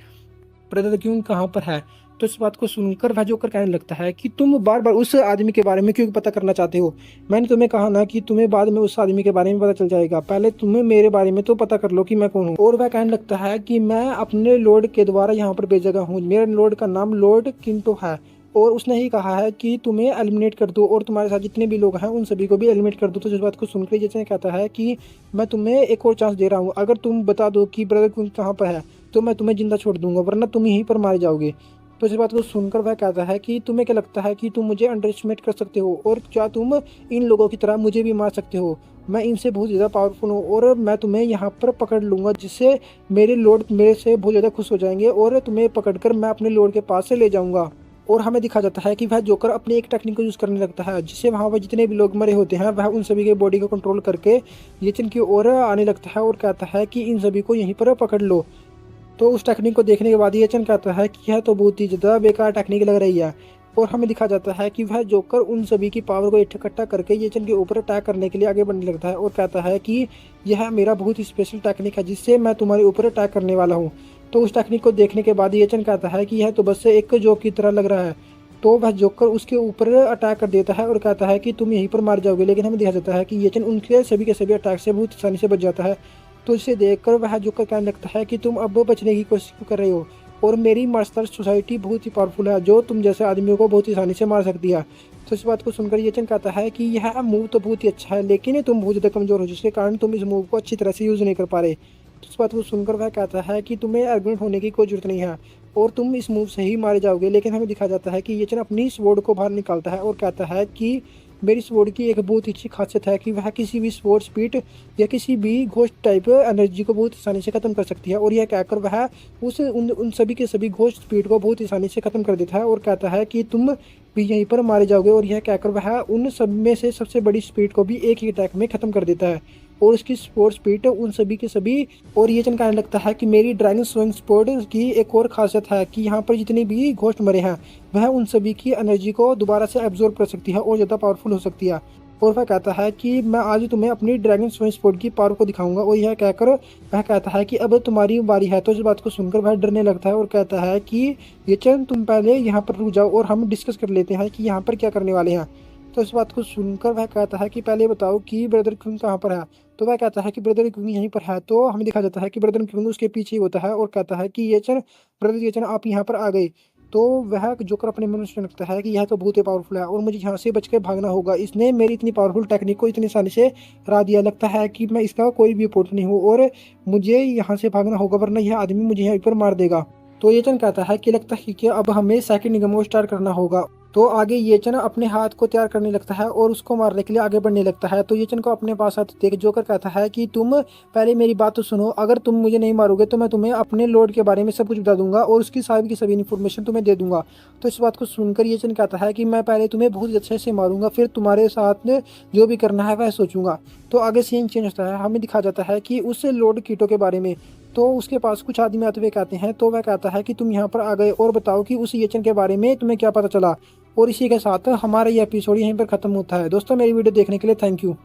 S1: ब्रदर क्वीन कहाँ पर है। तो इस बात को सुनकर वह जोकर कहने लगता है कि तुम बार बार उस आदमी के बारे में क्यों पता करना चाहते हो, मैंने तुम्हें कहा ना कि तुम्हें बाद में उस आदमी के बारे में पता चल जाएगा, पहले तुम्हें मेरे बारे में तो पता कर लो कि मैं कौन हूँ। और वह कहने लगता है कि मैं अपने लॉर्ड के द्वारा यहाँ पर भेजा गया हूँ, मेरे लॉर्ड का नाम लॉर्ड किंटो है और उसने ही कहा है कि तुम्हें एलिमिनेट कर दो और तुम्हारे साथ जितने भी लोग हैं उन सभी को भी एलिमिनेट कर दो। तो इस बात को सुनकर जैसे कहता है कि मैं तुम्हें एक और चांस दे रहा हूँ, अगर तुम बता दो कि ब्रदर क्वीन कहाँ पर है तो मैं तुम्हें जिंदा छोड़ दूंगा वरना तुम यहीं पर मारे जाओगे। तो इस बात को सुनकर वह कहता है कि तुम्हें क्या लगता है कि तुम मुझे अंडर एस्टिमेट कर सकते हो, और क्या तुम इन लोगों की तरह मुझे भी मार सकते हो? मैं इनसे बहुत ज़्यादा पावरफुल हूँ और मैं तुम्हें यहाँ पर पकड़ लूँगा, जिससे मेरे लॉर्ड मेरे से बहुत ज़्यादा खुश हो जाएंगे और तुम्हें पकड़कर मैं अपने लॉर्ड के पास से ले जाऊँगा। और हमें दिखा जाता है कि वह जोकर अपनी एक टेक्निक को यूज़ करने लगता है, जिससे वहाँ पर जितने भी लोग मरे होते हैं वह उन सभी के बॉडी को कंट्रोल करके येचन की ओर आने लगता है और कहता है कि इन सभी को यहीं पर पकड़ लो। तो उस टेक्निक को देखने के बाद येचन कहता है कि यह तो बहुत ही ज़्यादा बेकार टेक्निक लग रही है। और हमें दिखा जाता है कि वह जोकर उन सभी की पावर को इकट्ठा करके येचन के ऊपर अटैक करने के लिए आगे बढ़ने लगता है और कहता है कि यह मेरा बहुत ही स्पेशल टेक्निक है, जिससे मैं तुम्हारे ऊपर अटैक करने वाला हूँ। तो उस टेक्निक को देखने के बाद येचन कहता है कि यह तो बस एक जोक की तरह लग रहा है। तो वह जोकर उसके ऊपर अटैक कर देता है और कहता है कि तुम यहीं पर मार जाओगे, लेकिन हमें दिखा जाता है कि येचन उनके सभी के सभी अटैक से बहुत आसानी से बच जाता है। तो इसे देखकर वह जोकर कहने लगता है कि तुम अब बचने की कोशिश क्यों कर रहे हो, और मेरी मार्शल सोसाइटी बहुत ही पावरफुल है जो तुम जैसे आदमियों को बहुत ही आसानी से मार सकती है। तो इस बात को सुनकर येचन कहता है कि यह मूव तो बहुत ही अच्छा है, लेकिन तुम बहुत ज़्यादा कमज़ोर हो, जिसके कारण तुम इस मूव को अच्छी तरह से यूज़ नहीं कर पा रहे। तो इस बात को सुनकर वह कहता है कि तुम्हें आर्गुमेंट होने की कोई जरूरत नहीं है और तुम इस मूव से ही मारे जाओगे। लेकिन हमें दिखा जाता है कि येचन अपनी स्वॉर्ड को बाहर निकालता है और कहता है कि मेरी स्वॉर्ड की एक बहुत ही अच्छी खासियत है कि वह किसी भी स्वॉर्ड स्पीड या किसी भी घोस्ट टाइप एनर्जी को बहुत आसानी से ख़त्म कर सकती है। और यह कहकर वह उन सभी के सभी घोस्ट स्पीड को बहुत आसानी से ख़त्म कर देता है और कहता है कि तुम भी यहीं पर मारे जाओगे। और यह कहकर वह उन सब में से सबसे बड़ी स्पीड को भी एक ही अटैक में ख़त्म कर देता है। और उसकी स्पोर्ट स्पीड उन सभी के सभी। और ये कहने लगता है कि मेरी ड्रैगन स्विंग स्पोर्ट की एक और खासियत है कि यहाँ पर जितने भी घोस्ट मरे हैं वह उन सभी की एनर्जी को दोबारा से एब्जॉर्ब कर सकती है और ज़्यादा पावरफुल हो सकती है। और वह कहता है कि मैं आज तुम्हें अपनी ड्रैगन स्विंग स्पोर्ट की पावर को दिखाऊंगा। और यह कहकर वह कहता है कि अब तुम्हारी बारी है। तो इस बात को सुनकर वह डरने लगता है और कहता है कि ये चंद तुम पहले यहाँ पर रुक जाओ और हम डिस्कस कर लेते हैं कि यहाँ पर क्या करने वाले हैं। तो इस बात को सुनकर वह कहता है कि पहले बताओ कि ब्रदर क्विंग कहाँ पर है। तो वह कहता है कि ब्रदर क्विंग यहीं पर है। तो हमें दिखा जाता है कि ब्रदर क्विंग उसके पीछे ही होता है और कहता है कि ये चन ब्रदर ये चन आप यहाँ पर आ गए। तो वह जोकर अपने मन में सोचने लगता है कि यह तो बहुत ही पावरफुल है और मुझे यहाँ से बच के भागना होगा। इसने मेरी इतनी पावरफुल टेक्निक को इतनी आसानी से हरा दिया, लगता है कि मैं इसका कोई भी रिपोर्ट नहीं हूँ और मुझे यहाँ से भागना होगा, वरना यह आदमी मुझे यहीं पर मार देगा। तो ये चन कहता है कि लगता है कि अब हमें सेकंड निगम को स्टार्ट करना होगा। तो आगे येचन अपने हाथ को तैयार करने लगता है और उसको मारने के लिए आगे बढ़ने लगता है। तो येचन को अपने पास आते देख जोकर कहता है कि तुम पहले मेरी बात तो सुनो, अगर तुम मुझे नहीं मारोगे तो मैं तुम्हें अपने लॉर्ड के बारे में सब कुछ बता दूंगा और उसकी सारी की सभी इन्फॉर्मेशन तुम्हें दे दूंगा। तो इस बात को सुनकर येचन कहता है कि मैं पहले तुम्हें बहुत अच्छे से मारूंगा, फिर तुम्हारे साथ जो भी करना है वह सोचूंगा। तो आगे सीन चेंज होता है, हमें दिखा जाता है कि उस लॉर्ड कीटो के बारे में। तो उसके पास कुछ आदमी आते हुए कहते हैं। तो वह कहता है कि तुम यहाँ पर आ गए और बताओ कि उस येचन के बारे में तुम्हें क्या पता चला। और इसी के साथ हमारा ये एपिसोड यहीं पर खत्म होता है। दोस्तों मेरी वीडियो देखने के लिए थैंक यू।